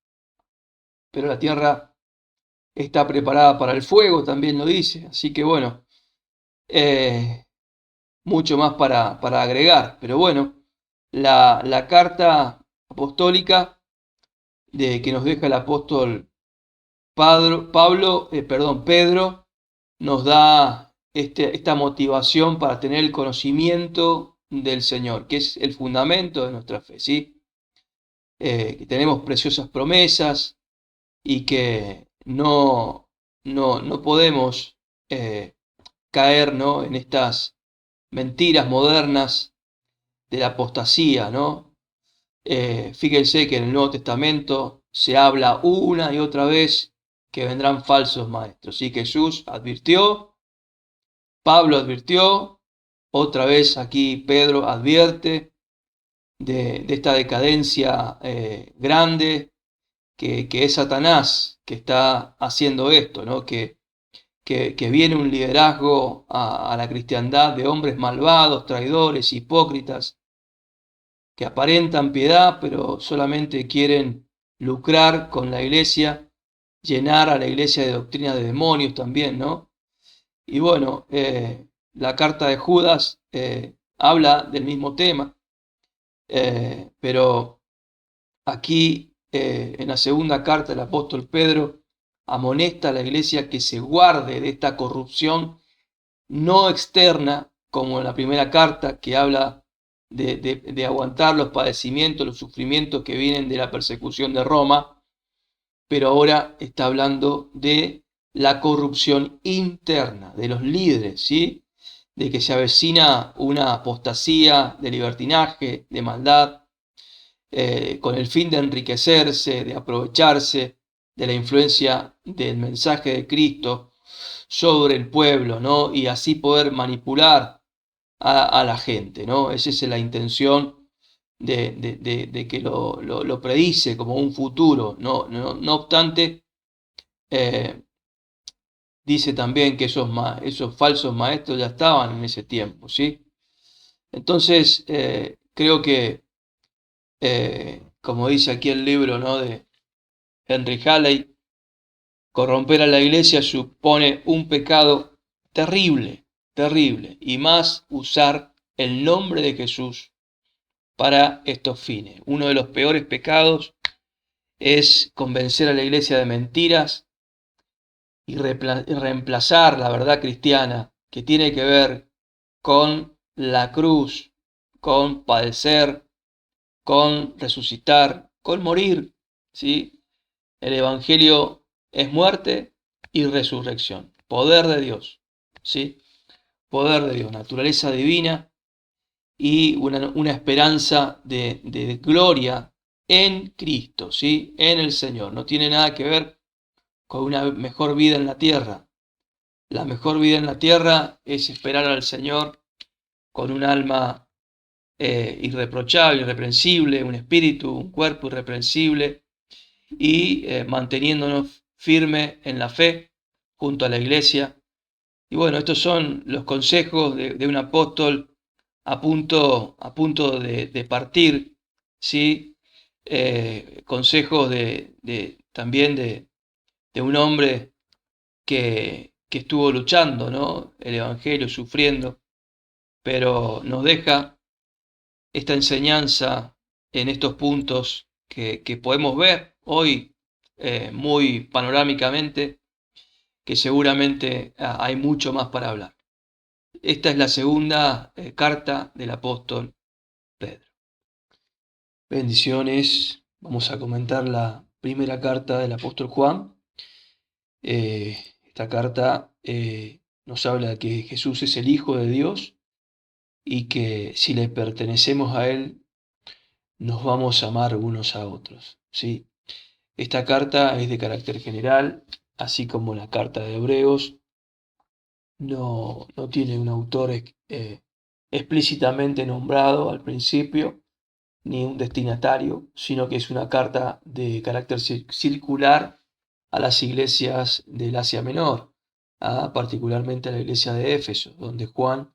pero la tierra está preparada para el fuego, también lo dice. Así que, bueno, mucho más para agregar. Pero bueno, la carta apostólica que nos deja el apóstol Pedro, nos da esta motivación para tener el conocimiento del Señor, que es el fundamento de nuestra fe, ¿sí? Que tenemos preciosas promesas y que no podemos caer, ¿no? En estas mentiras modernas de la apostasía, ¿no? Fíjense que en el Nuevo Testamento se habla una y otra vez que vendrán falsos maestros. Y Jesús advirtió, Pablo advirtió, otra vez aquí Pedro advierte de esta decadencia grande que es Satanás que está haciendo esto, ¿no? Que viene un liderazgo a la cristiandad de hombres malvados, traidores, hipócritas, que aparentan piedad, pero solamente quieren lucrar con la iglesia, llenar a la iglesia de doctrina de demonios también, ¿no? Y bueno, la carta de Judas habla del mismo tema, pero Aquí, en la segunda carta del apóstol Pedro, amonesta a la iglesia que se guarde de esta corrupción no externa, como en la primera carta, que habla de aguantar los padecimientos, los sufrimientos que vienen de la persecución de Roma, pero ahora está hablando de la corrupción interna de los líderes, ¿sí? De que se avecina una apostasía de libertinaje, de maldad, con el fin de enriquecerse, de aprovecharse de la influencia del mensaje de Cristo sobre el pueblo, ¿no? Y así poder manipular a la gente, ¿no? Esa es la intención de que lo predice como un futuro. No obstante, eh, dice también que esos falsos maestros ya estaban en ese tiempo, ¿sí? Entonces, creo que, como dice aquí el libro, ¿no?, de Henry Halley, corromper a la iglesia supone un pecado terrible, terrible, y más usar el nombre de Jesús para estos fines. Uno de los peores pecados es convencer a la iglesia de mentiras y reemplazar la verdad cristiana, que tiene que ver con la cruz, con padecer, con resucitar, con morir, ¿sí? El Evangelio es muerte y resurrección, poder de Dios, ¿sí? Poder de Dios, naturaleza divina y una esperanza de gloria en Cristo, ¿sí? En el Señor. No tiene nada que ver con una mejor vida en la tierra. La mejor vida en la tierra es esperar al Señor con un alma irreprochable, irreprensible, un espíritu, un cuerpo irreprensible, y manteniéndonos firme en la fe junto a la iglesia. Y bueno, estos son los consejos de un apóstol a punto de partir, ¿sí? Consejos también de un hombre que estuvo luchando, ¿no?, el Evangelio, sufriendo, pero nos deja esta enseñanza en estos puntos que podemos ver hoy muy panorámicamente, que seguramente hay mucho más para hablar. Esta es la segunda carta del apóstol Pedro. Bendiciones. Vamos a comentar la primera carta del apóstol Juan. Esta carta nos habla de que Jesús es el Hijo de Dios y que si le pertenecemos a Él, nos vamos a amar unos a otros, ¿sí? Esta carta es de carácter general, así como la carta de Hebreos. No tiene un autor explícitamente nombrado al principio, ni un destinatario, sino que es una carta de carácter circular a las iglesias del Asia Menor, particularmente a la iglesia de Éfeso, donde Juan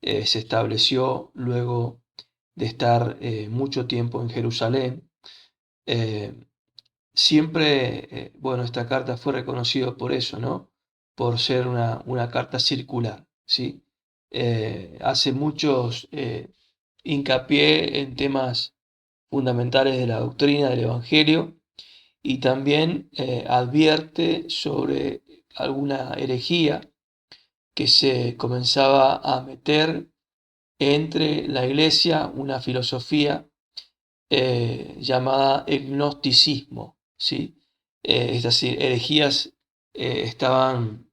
se estableció luego de estar mucho tiempo en Jerusalén. Siempre, bueno, esta carta fue reconocida por eso, ¿no? Por ser una carta circular, ¿sí? Hace muchos hincapié en temas fundamentales de la doctrina del Evangelio y también advierte sobre alguna herejía que se comenzaba a meter entre la iglesia, una filosofía llamada el gnosticismo, ¿sí? Es decir, herejías estaban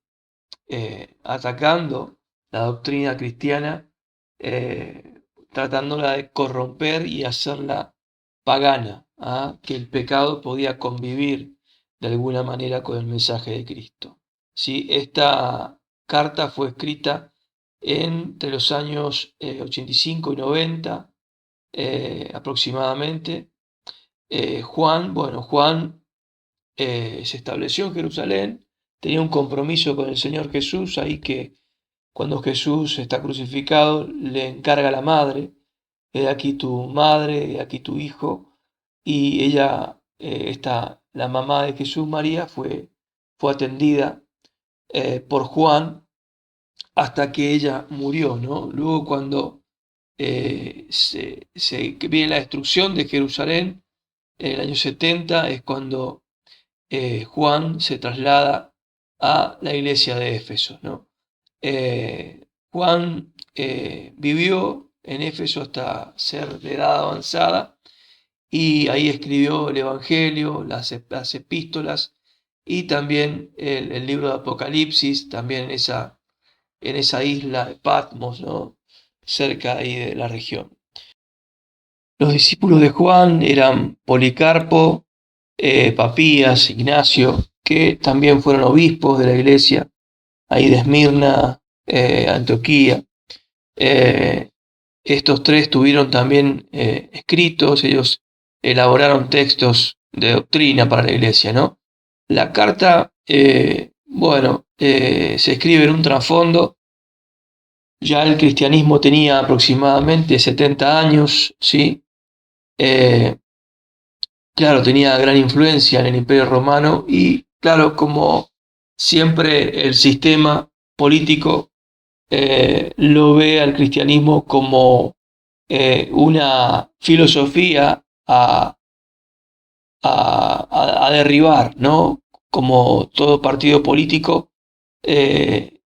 atacando la doctrina cristiana, tratándola de corromper y hacerla pagana, que el pecado podía convivir de alguna manera con el mensaje de Cristo. ¿Sí? Esta carta fue escrita entre los años 85 y 90 aproximadamente. Juan se estableció en Jerusalén, tenía un compromiso con el Señor Jesús, ahí que cuando Jesús está crucificado le encarga a la madre: he aquí tu madre, he aquí tu hijo, y ella, la mamá de Jesús, María, fue atendida por Juan hasta que ella murió, ¿no? Luego, cuando que viene la destrucción de Jerusalén, en el año 70, es cuando Juan se traslada a la iglesia de Éfeso, ¿no? Juan vivió en Éfeso hasta ser de edad avanzada y ahí escribió el Evangelio, las epístolas y también el libro de Apocalipsis, también en esa isla de Patmos, ¿no? Cerca ahí de la región. Los discípulos de Juan eran Policarpo, Papías, Ignacio, que también fueron obispos de la iglesia, ahí de Esmirna, Antioquía. Estos tres tuvieron también escritos, ellos elaboraron textos de doctrina para la iglesia, ¿no? La carta, se escribe en un trasfondo. Ya el cristianismo tenía aproximadamente 70 años, ¿sí? Claro, tenía gran influencia en el Imperio Romano y, claro, como siempre el sistema político lo ve al cristianismo como una filosofía a derribar, ¿no? Como todo partido político,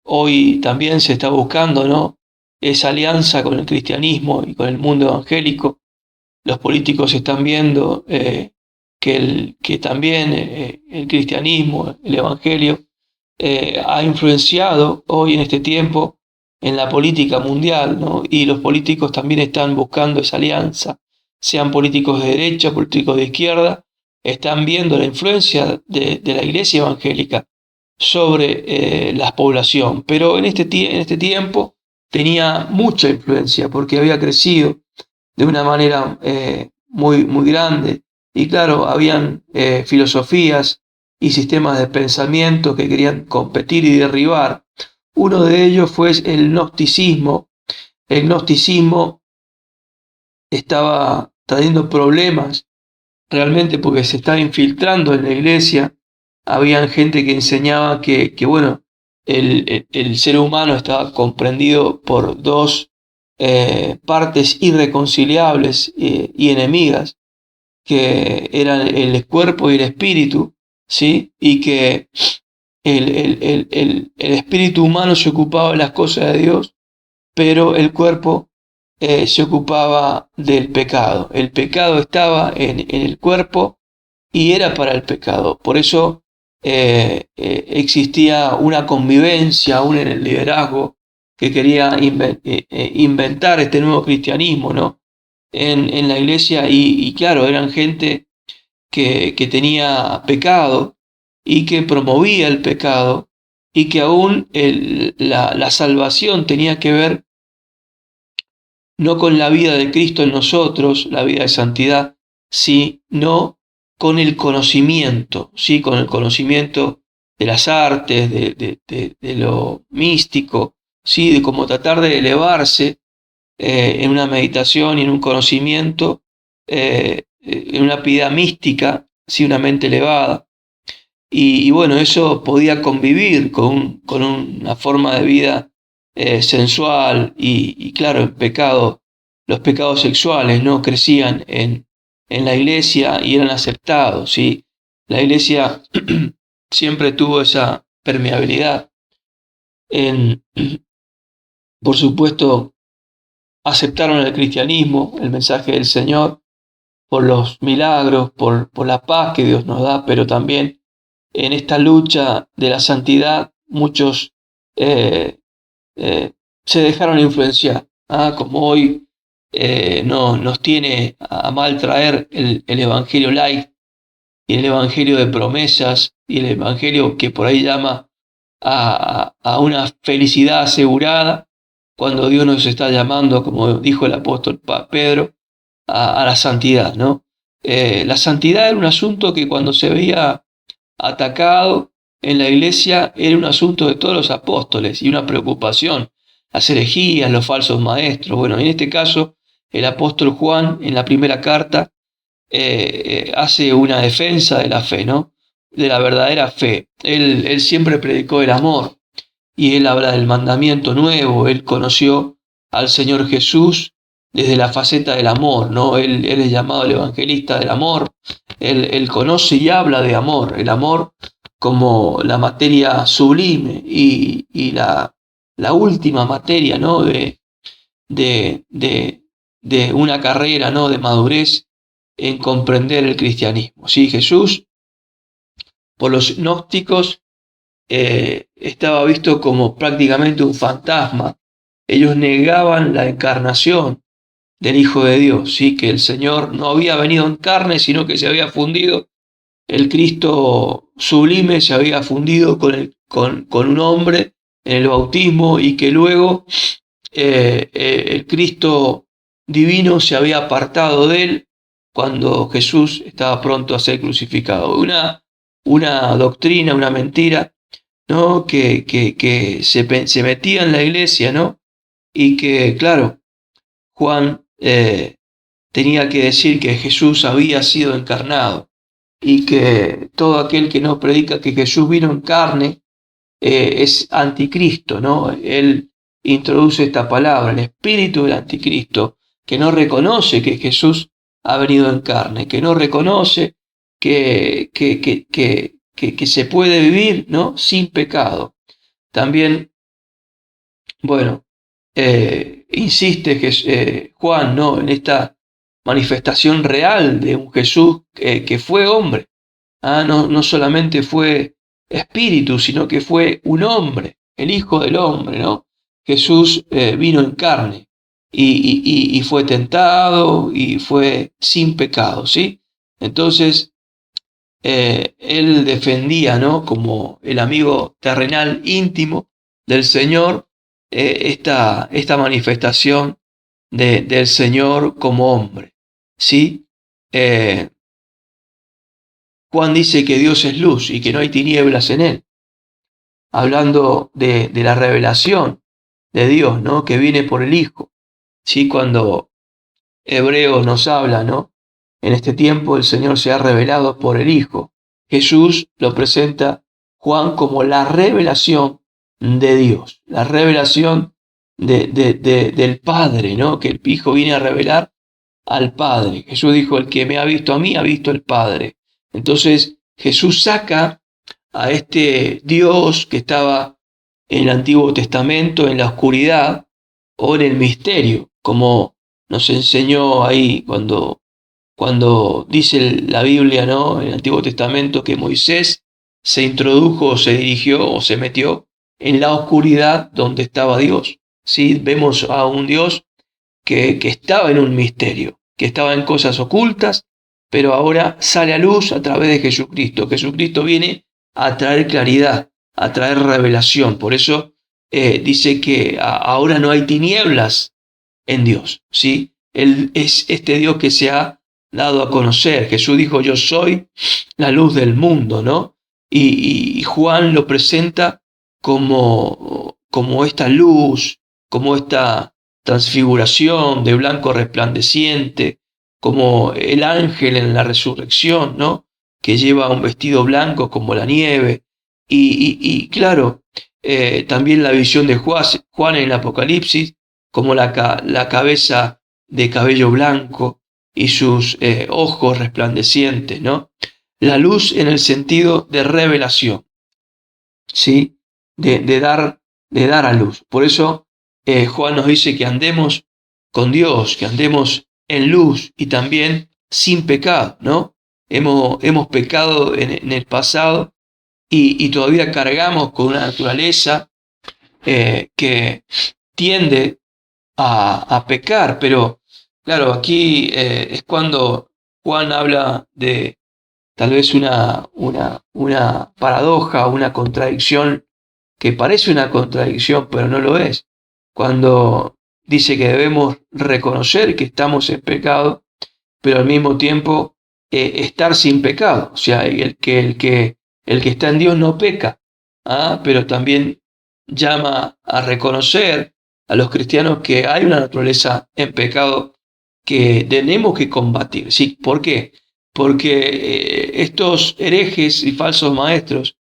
hoy también se está buscando, ¿no? Esa alianza con el cristianismo y con el mundo evangélico. Los políticos están viendo que también el cristianismo, el evangelio, ha influenciado hoy en este tiempo en la política mundial, ¿no? Y los políticos también están buscando esa alianza, sean políticos de derecha, políticos de izquierda, están viendo la influencia de la iglesia evangélica sobre la población, pero en este tiempo tenía mucha influencia porque había crecido de una manera muy grande y claro, habían filosofías y sistemas de pensamiento que querían competir y derribar. Uno de ellos fue el gnosticismo. El gnosticismo estaba trayendo problemas realmente porque se estaba infiltrando en la iglesia. Había gente que enseñaba que bueno, el ser humano estaba comprendido por dos partes irreconciliables y enemigas, que eran el cuerpo y el espíritu, ¿sí? Y que el espíritu humano se ocupaba de las cosas de Dios, pero el cuerpo se ocupaba del pecado. El pecado estaba en el cuerpo y era para el pecado. Por eso existía una convivencia aún en el liderazgo que quería inventar este nuevo cristianismo, ¿no? En la iglesia y claro, eran gente que tenía pecado y que promovía el pecado y que aún la salvación tenía que ver no con la vida de Cristo en nosotros, la vida de santidad, sino con el conocimiento, ¿sí? Con el conocimiento de las artes, de lo místico, ¿sí? De cómo tratar de elevarse en una meditación y en un conocimiento, en una piedad mística, ¿sí? Una mente elevada. Y bueno, eso podía convivir con una forma de vida sensual y claro, el pecado, los pecados sexuales no crecían en la iglesia y eran aceptados, ¿sí? La iglesia siempre tuvo esa permeabilidad. Por supuesto, aceptaron el cristianismo, el mensaje del Señor, por los milagros, por la paz que Dios nos da, pero también en esta lucha de la santidad, muchos eh, se dejaron influenciar, como hoy no, nos tiene a mal traer el Evangelio light y el Evangelio de promesas y el Evangelio que por ahí llama a una felicidad asegurada, cuando Dios nos está llamando, como dijo el apóstol Pedro, a la santidad, ¿no? La santidad era un asunto que cuando se veía atacado en la iglesia era un asunto de todos los apóstoles y una preocupación, las herejías, los falsos maestros. Bueno, en este caso, el apóstol Juan, en la primera carta, hace una defensa de la fe, ¿no? De la verdadera fe. Él siempre predicó el amor y él habla del mandamiento nuevo. Él conoció al Señor Jesús desde la faceta del amor, ¿no? Él es llamado el evangelista del amor, él conoce y habla de amor, el amor como la materia sublime y la última materia, ¿no? De, de, de una carrera, ¿no? De madurez en comprender el cristianismo. Sí, Jesús, por los gnósticos, estaba visto como prácticamente un fantasma. Ellos negaban la encarnación del Hijo de Dios, ¿sí? Que el Señor no había venido en carne, sino que se había fundido, el Cristo sublime se había fundido con un hombre en el bautismo y que luego el Cristo divino se había apartado de él cuando Jesús estaba pronto a ser crucificado. Una doctrina, una mentira, ¿no? Que se metía en la iglesia, ¿no? Y que, claro, Juan tenía que decir que Jesús había sido encarnado y que todo aquel que no predica que Jesús vino en carne es anticristo, ¿no? Él introduce esta palabra, el espíritu del anticristo, que no reconoce que Jesús ha venido en carne, que no reconoce que se puede vivir, ¿no? Sin pecado. También, bueno, insiste Juan, ¿no? En esta manifestación real de un Jesús que fue hombre. No solamente fue espíritu, sino que fue un hombre, el Hijo del Hombre, ¿no? Jesús vino en carne y fue tentado y fue sin pecado, ¿sí? Entonces, él defendía, ¿no? Como el amigo terrenal íntimo del Señor, esta manifestación del Señor como hombre, ¿sí? Juan dice que Dios es luz y que no hay tinieblas en él, hablando de la revelación de Dios, ¿no? Que viene por el Hijo, ¿sí? Cuando Hebreos nos habla, ¿no? En este tiempo el Señor se ha revelado por el Hijo. Jesús lo presenta Juan como la revelación de Dios, la revelación del Padre, ¿no? Que el Hijo viene a revelar al Padre. Jesús dijo, el que me ha visto a mí, ha visto al Padre. Entonces Jesús saca a este Dios que estaba en el Antiguo Testamento, en la oscuridad o en el misterio, como nos enseñó ahí cuando dice la Biblia, ¿no? En el Antiguo Testamento que Moisés se introdujo, se dirigió o se metió en la oscuridad donde estaba Dios. ¿Sí? Vemos a un Dios que estaba en un misterio, que estaba en cosas ocultas, pero ahora sale a luz a través de Jesucristo. Jesucristo viene a traer claridad, a traer revelación. Por eso dice que ahora no hay tinieblas en Dios, ¿sí? Él es este Dios que se ha dado a conocer. Jesús dijo, yo soy la luz del mundo, ¿no? Y Juan lo presenta como esta luz, como esta transfiguración de blanco resplandeciente, como el ángel en la resurrección, ¿no? Que lleva un vestido blanco como la nieve. Y claro, también la visión de Juan en el Apocalipsis, como la cabeza de cabello blanco y sus ojos resplandecientes, ¿no? La luz en el sentido de revelación, ¿sí? De dar a luz. Por eso Juan nos dice que andemos con Dios, que andemos en luz y también sin pecado, ¿no? Hemos pecado en el pasado y todavía cargamos con una naturaleza que tiende a pecar, pero claro, aquí es cuando Juan habla de tal vez una paradoja, una contradicción que parece una contradicción, pero no lo es. Cuando dice que debemos reconocer que estamos en pecado, pero al mismo tiempo estar sin pecado. O sea, el que está en Dios no peca, pero también llama a reconocer a los cristianos que hay una naturaleza en pecado que tenemos que combatir. ¿Sí? ¿Por qué? Porque estos herejes y falsos maestros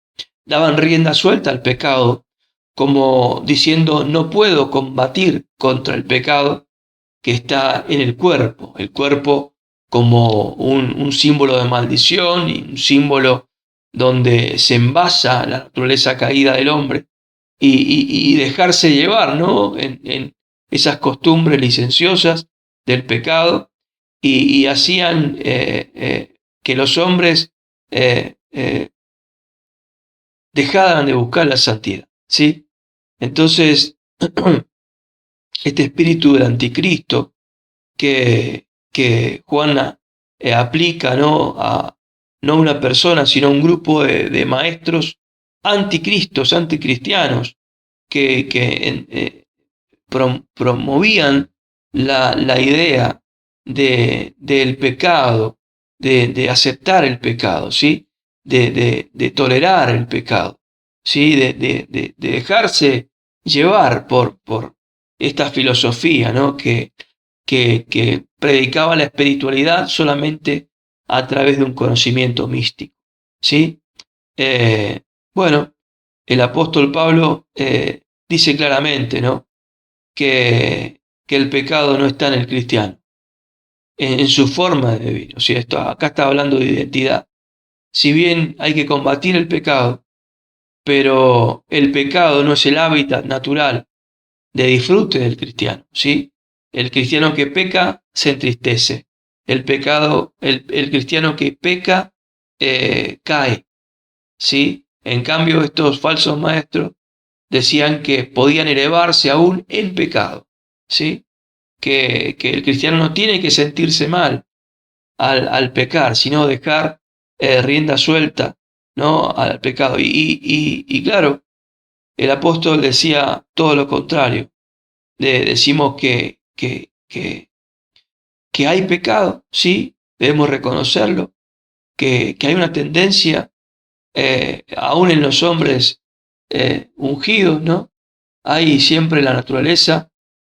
daban rienda suelta al pecado, como diciendo no puedo combatir contra el pecado que está en el cuerpo como un símbolo de maldición y un símbolo donde se envasa la naturaleza caída del hombre y dejarse llevar, ¿no? En esas costumbres licenciosas del pecado y hacían que los hombres dejaran de buscar la santidad, ¿sí? Entonces, este espíritu del anticristo que Juan aplica, ¿no? A no una persona, sino a un grupo de maestros anticristos, anticristianos, que promovían la idea del pecado, de aceptar el pecado, ¿sí? De tolerar el pecado, ¿sí? De dejarse llevar por esta filosofía, ¿no? Que predicaba la espiritualidad solamente a través de un conocimiento místico, ¿sí? Bueno, el apóstol Pablo dice claramente, ¿no? Que el pecado no está en el cristiano, en su forma de vivir. O sea, acá está hablando de identidad. Si bien hay que combatir el pecado, pero el pecado no es el hábitat natural de disfrute del cristiano, ¿sí? El cristiano que peca se entristece. El cristiano que peca cae, ¿sí? En cambio, estos falsos maestros decían que podían elevarse aún en pecado, ¿sí? Que el cristiano no tiene que sentirse mal al pecar, sino dejar rienda suelta, ¿no? Al pecado. Y claro, el apóstol decía todo lo contrario. Decimos que hay pecado, sí, debemos reconocerlo, que hay una tendencia, aún en los hombres ungidos, ¿no? Hay siempre la naturaleza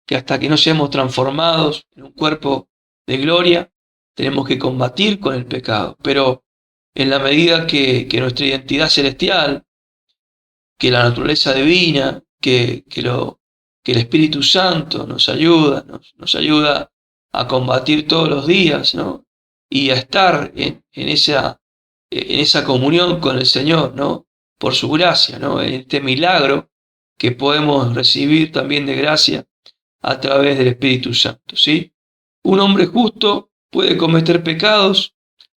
que hasta que no seamos transformados en un cuerpo de gloria, tenemos que combatir con el pecado. Pero en la medida que nuestra identidad celestial, que la naturaleza divina, que el Espíritu Santo nos ayuda a combatir todos los días, ¿no? Y a estar en esa comunión con el Señor, ¿no? Por su gracia, ¿no? En este milagro que podemos recibir también de gracia a través del Espíritu Santo, ¿sí? Un hombre justo puede cometer pecados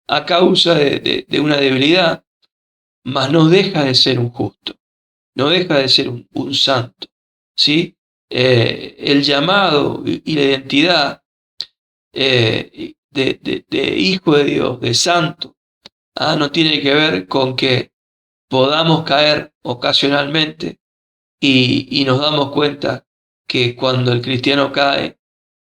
a causa de una debilidad, mas no deja de ser un justo, no deja de ser un santo, ¿sí? El llamado y la identidad de hijo de Dios, de santo, no tiene que ver con que podamos caer ocasionalmente y nos damos cuenta que cuando el cristiano cae,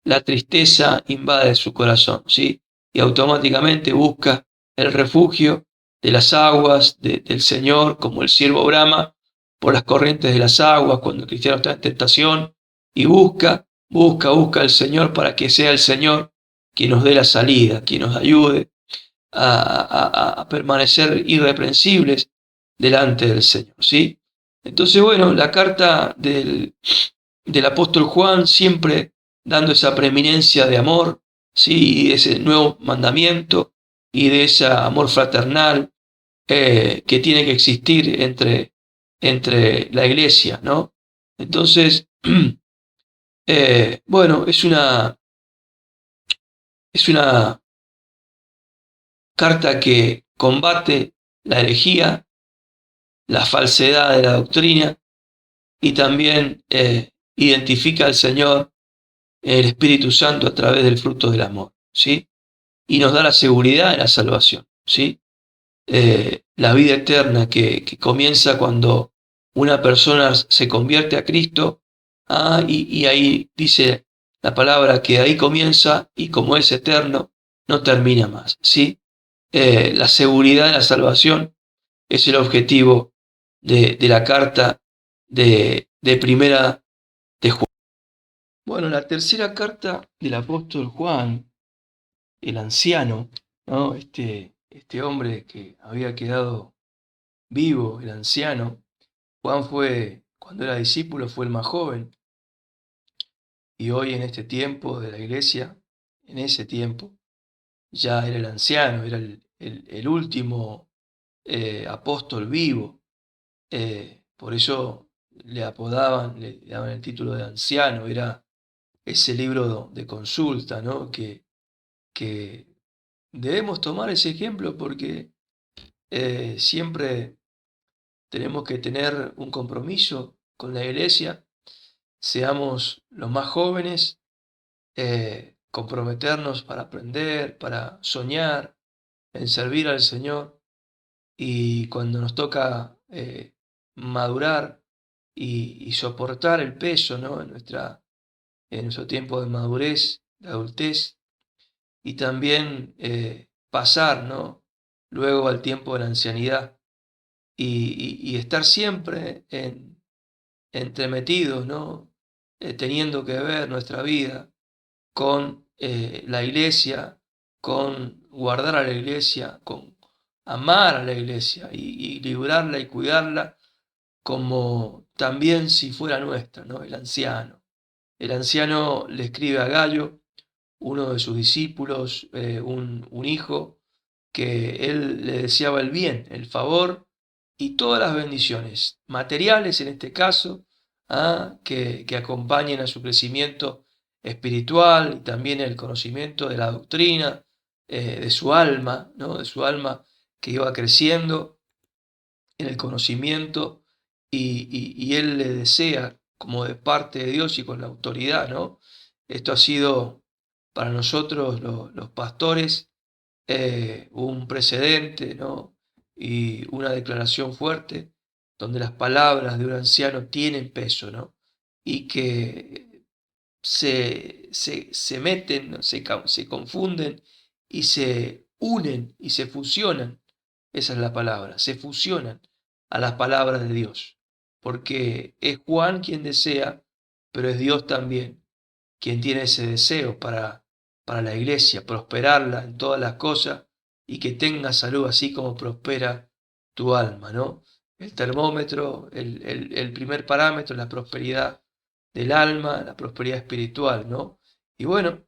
la tristeza invade su corazón, ¿sí? Y automáticamente busca el refugio de las aguas del Señor, como el siervo brama por las corrientes de las aguas cuando el cristiano está en tentación, y busca al Señor para que sea el Señor quien nos dé la salida, quien nos ayude a permanecer irreprensibles delante del Señor, ¿sí? Entonces, bueno, la carta del apóstol Juan siempre dando esa preeminencia de amor, ¿sí? Y de ese nuevo mandamiento y de ese amor fraternal que tiene que existir entre la iglesia, ¿no? Entonces, bueno, es una carta que combate la herejía, la falsedad de la doctrina y también identifica al Señor, el Espíritu Santo, a través del fruto del amor, ¿sí? Y nos da la seguridad de la salvación, ¿sí? La vida eterna que comienza cuando una persona se convierte a Cristo, y ahí dice la palabra que ahí comienza y como es eterno, no termina más, ¿sí? La seguridad de la salvación es el objetivo de la carta de primera de Juan. Bueno, la tercera carta del apóstol Juan, el anciano, ¿no? Este hombre que había quedado vivo, el anciano. Juan fue, cuando era discípulo, fue el más joven. Y hoy en este tiempo de la iglesia, en ese tiempo, ya era el anciano, era el último apóstol vivo. Por eso le apodaban, le daban el título de anciano, era ese libro de consulta, ¿no? Que debemos tomar ese ejemplo porque siempre tenemos que tener un compromiso con la iglesia, seamos los más jóvenes, comprometernos para aprender, para soñar, en servir al Señor, y cuando nos toca madurar y soportar el peso, ¿no? En nuestro tiempo de madurez, de adultez, y también pasar, ¿no? Luego al tiempo de la ancianidad y estar siempre entremetidos, ¿no? Teniendo que ver nuestra vida con la iglesia, con guardar a la iglesia, con amar a la iglesia y librarla y cuidarla como también si fuera nuestra, ¿no? El anciano. El anciano le escribe a Gallo, uno de sus discípulos, un hijo, que él le deseaba el bien, el favor y todas las bendiciones, materiales en este caso, que acompañen a su crecimiento espiritual y también el conocimiento de la doctrina, de su alma, ¿no? De su alma que iba creciendo en el conocimiento y él le desea como de parte de Dios y con la autoridad, ¿no? Esto ha sido para nosotros los pastores un precedente, ¿no? Y una declaración fuerte donde las palabras de un anciano tienen peso, ¿no? Y que se meten, ¿no? Se confunden y se unen y se fusionan, esa es la palabra, se fusionan a las palabras de Dios, porque es Juan quien desea, pero es Dios también quien tiene ese deseo para la iglesia, prosperarla en todas las cosas y que tenga salud así como prospera tu alma, ¿no? El termómetro, el primer parámetro es la prosperidad del alma, la prosperidad espiritual, ¿no? Y bueno,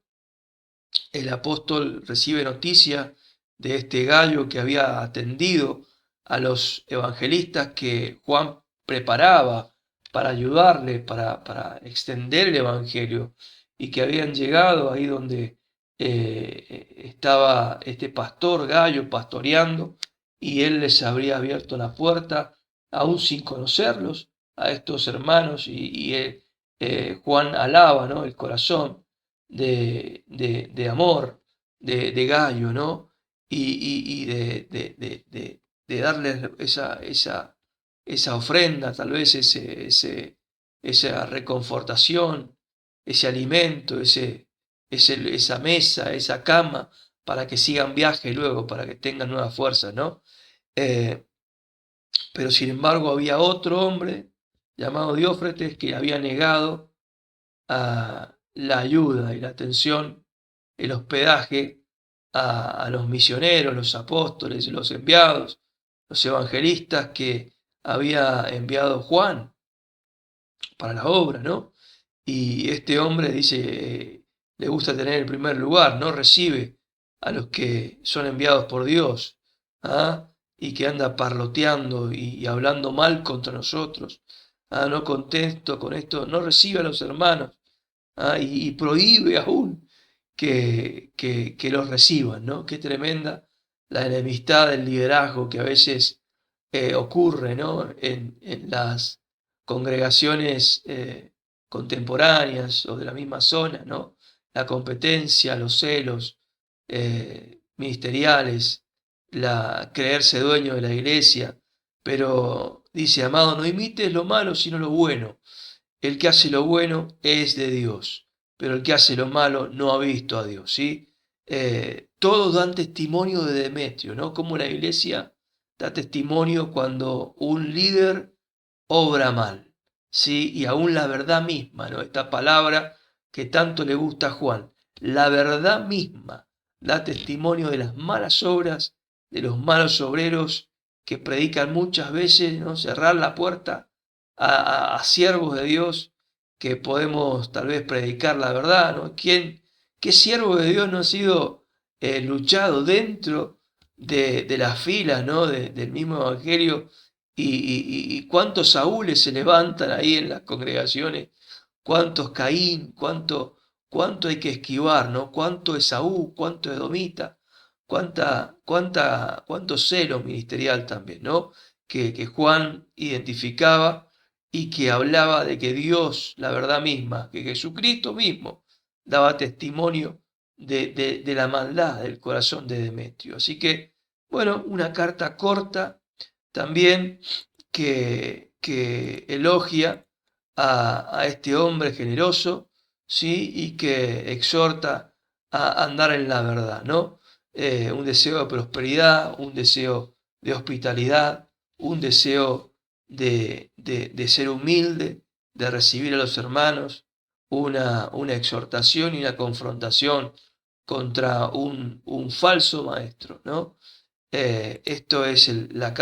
el apóstol recibe noticia de este Gallo que había atendido a los evangelistas que Juan preparaba para ayudarle, para extender el evangelio, y que habían llegado ahí donde estaba este pastor Gallo pastoreando, y él les habría abierto la puerta, aún sin conocerlos, a estos hermanos, Juan alaba, ¿no? El corazón de amor de Gallo, ¿no? Y de darles esa ofrenda, tal vez esa reconfortación, ese alimento, esa mesa, esa cama, para que sigan viaje luego, para que tengan nuevas fuerzas, ¿no? Eh, pero sin embargo había otro hombre llamado Diófretes que había negado a la ayuda y la atención, el hospedaje a los misioneros, los apóstoles, los enviados, los evangelistas que había enviado Juan para la obra, ¿no? Y este hombre dice, le gusta tener el primer lugar, no recibe a los que son enviados por Dios, y que anda parloteando y hablando mal contra nosotros, no contento con esto, no recibe a los hermanos, y prohíbe aún que los reciban, ¿no? Qué tremenda la enemistad del liderazgo que a veces ocurre, ¿no? En las congregaciones contemporáneas o de la misma zona, ¿no? La competencia, los celos ministeriales, creerse dueño de la iglesia, pero dice, amado, no imites lo malo, sino lo bueno. El que hace lo bueno es de Dios, pero el que hace lo malo no ha visto a Dios, ¿sí? Todos dan testimonio de Demetrio, ¿no? Como la iglesia da testimonio cuando un líder obra mal, ¿sí? Y aún la verdad misma, ¿no? Esta palabra que tanto le gusta a Juan, la verdad misma da testimonio de las malas obras, de los malos obreros que predican muchas veces, ¿no? Cerrar la puerta a siervos de Dios que podemos tal vez predicar la verdad, ¿no? ¿Qué siervo de Dios no ha sido luchado dentro de las filas, ¿no? Del mismo evangelio? Y cuántos Saúles se levantan ahí en las congregaciones, cuántos Caín, cuánto hay que esquivar, ¿no? Cuánto Esaú, cuánto Edomita, cuánto celo ministerial también, ¿no? Que Juan identificaba y que hablaba de que Dios, la verdad misma, que Jesucristo mismo daba testimonio de la maldad del corazón de Demetrio. Así que, bueno, una carta corta también que elogia a este hombre generoso, ¿sí? Y que exhorta a andar en la verdad, ¿no? Un deseo de prosperidad, un deseo de hospitalidad, un deseo de ser humilde, de recibir a los hermanos, una exhortación y una confrontación contra un falso maestro, ¿no? Esto es la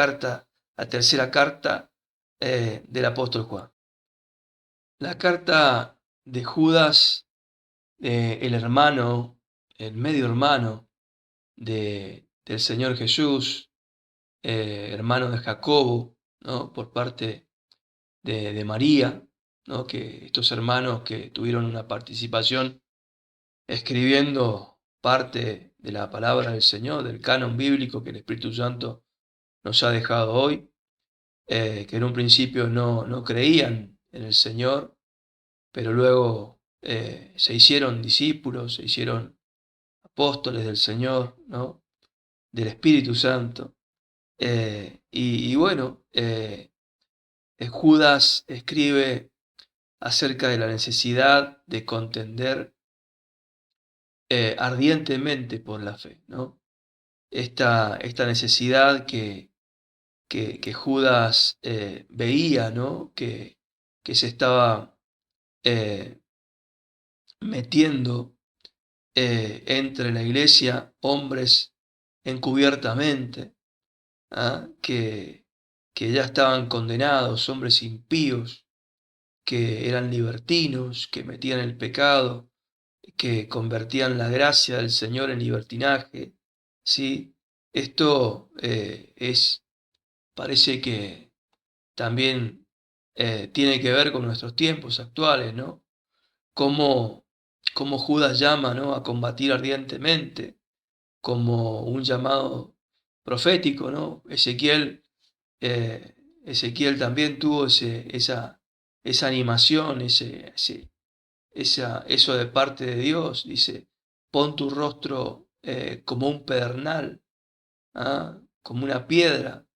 tercera carta del apóstol Juan. La carta de Judas, el hermano, el medio hermano del Señor Jesús, hermano de Jacobo, ¿no? Por parte de María, ¿no? Que estos hermanos que tuvieron una participación escribiendo parte de la palabra del Señor, del canon bíblico que el Espíritu Santo nos ha dejado hoy, que en un principio no creían en el Señor, pero luego se hicieron discípulos, se hicieron apóstoles del Señor, ¿no? Del Espíritu Santo. Y bueno, Judas escribe acerca de la necesidad de contender ardientemente por la fe, ¿no? Esta necesidad que Judas veía, ¿no? Que se estaba metiendo entre la iglesia hombres encubiertamente, ¿ah? Que ya estaban condenados, hombres impíos, que eran libertinos, que metían el pecado, que convertían la gracia del Señor en libertinaje, ¿sí? Esto parece que también tiene que ver con nuestros tiempos actuales, ¿no? Cómo, cómo Judas llama, ¿no? A combatir ardientemente, como un llamado profético, ¿no? Ezequiel también tuvo esa animación, eso de parte de Dios. Dice, pon tu rostro como un pedernal, ¿ah? Como una piedra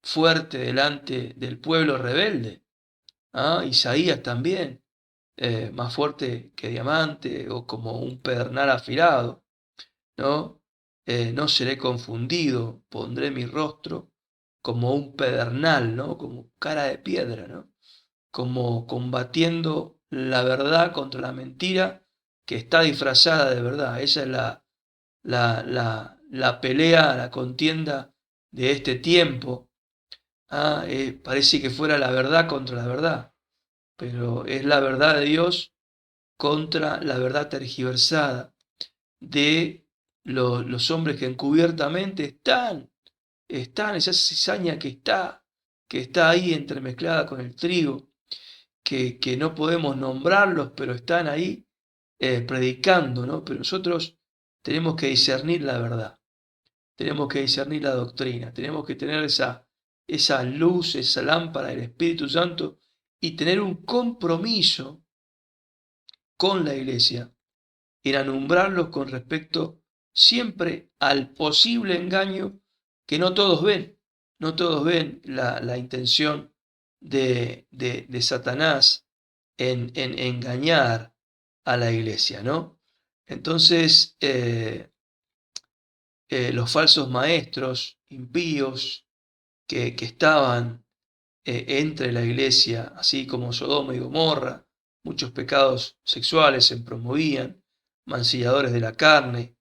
fuerte delante del pueblo rebelde. ¿Ah? Isaías también, más fuerte que diamante o como un pedernal afilado, ¿no? No seré confundido, pondré mi rostro como un pedernal, ¿no? Como cara de piedra, ¿no? Como combatiendo la verdad contra la mentira que está disfrazada de verdad. Esa es la pelea, la contienda de este tiempo. ¿Ah? Parece que fuera la verdad contra la verdad, pero es la verdad de Dios contra la verdad tergiversada de los hombres que encubiertamente están, esa cizaña que está ahí entremezclada con el trigo, que no podemos nombrarlos, pero están ahí predicando, ¿no? Pero nosotros tenemos que discernir la verdad, tenemos que discernir la doctrina, tenemos que tener esa luz, esa lámpara del Espíritu Santo y tener un compromiso con la iglesia en alumbrarlos con respecto siempre al posible engaño que no todos ven. No todos ven la intención de Satanás en engañar a la iglesia, ¿no? Entonces, los falsos maestros impíos que estaban entre la iglesia, así como Sodoma y Gomorra, muchos pecados sexuales se promovían, mancilladores de la carne,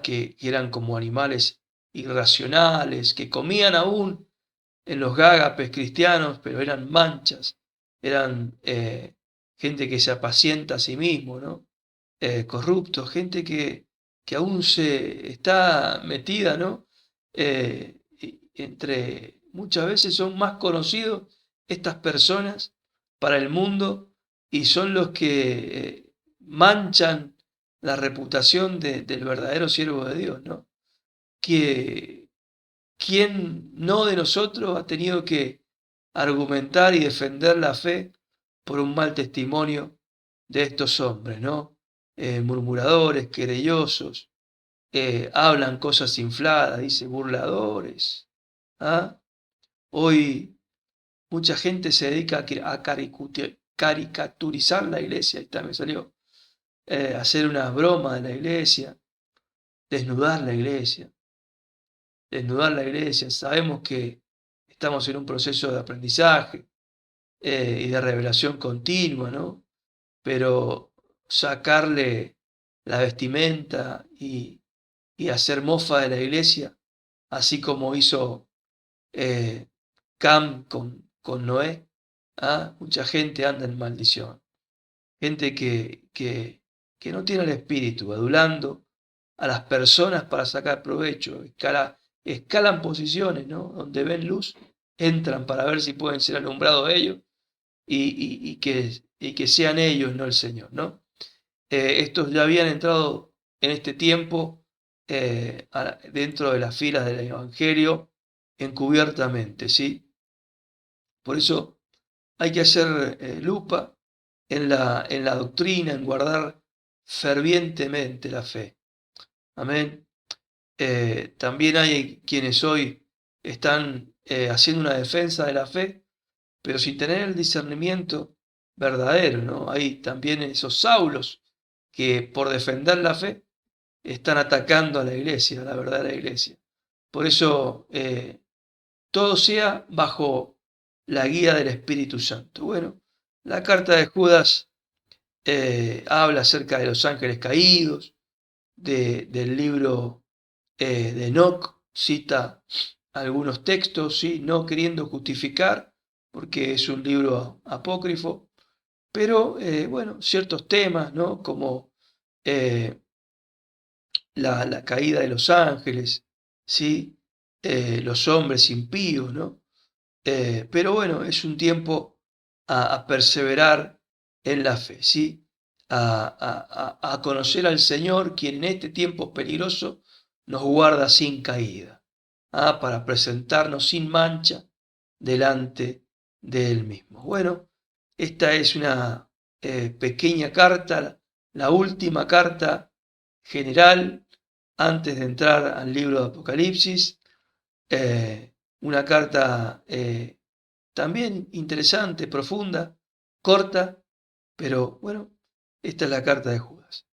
que eran como animales irracionales, que comían aún en los gágapes cristianos, pero eran manchas eran gente que se apacienta a sí mismo, ¿no? Corruptos, gente que aún se está metida, ¿no? Muchas veces son más conocidos estas personas para el mundo y son los que manchan la reputación del verdadero siervo de Dios, ¿no? Que quién no de nosotros ha tenido que argumentar y defender la fe por un mal testimonio de estos hombres, ¿no? Murmuradores, querellosos, hablan cosas infladas, dice burladores. ¿Ah? Hoy mucha gente se dedica a caricaturizar la iglesia, ahí está, me salió, hacer una broma de la iglesia, desnudar la iglesia, desnudar la iglesia. Sabemos que estamos en un proceso de aprendizaje y de revelación continua, ¿no? Pero sacarle la vestimenta y hacer mofa de la iglesia, así como hizo Cam con Noé, ¿ah? Mucha gente anda en maldición. Gente que no tiene el espíritu, adulando a las personas para sacar provecho, escalan posiciones, ¿no? Donde ven luz, entran para ver si pueden ser alumbrados ellos y que sean ellos, no el Señor, ¿no? Estos ya habían entrado en este tiempo dentro de las filas del Evangelio encubiertamente, ¿sí? Por eso hay que hacer lupa en la doctrina, en guardar fervientemente la fe. Amén. También hay quienes hoy están haciendo una defensa de la fe, pero sin tener el discernimiento verdadero, ¿no? Hay también esos Saulos que por defender la fe están atacando a la iglesia, a la verdadera iglesia. Por eso todo sea bajo la guía del Espíritu Santo. Bueno, la carta de Judas habla acerca de los ángeles caídos, del libro de Enoc, cita algunos textos, ¿sí? No queriendo justificar, porque es un libro apócrifo, pero bueno, ciertos temas, ¿no? Como la caída de los ángeles, ¿sí? Los hombres impíos, ¿no? Pero bueno, es un tiempo a perseverar en la fe, ¿sí? A conocer al Señor, quien en este tiempo peligroso nos guarda sin caída, para presentarnos sin mancha delante de Él mismo. Bueno, esta es una pequeña carta, la última carta general antes de entrar al libro de Apocalipsis. Una carta también interesante, profunda, corta, pero bueno, esta es la carta de Judas.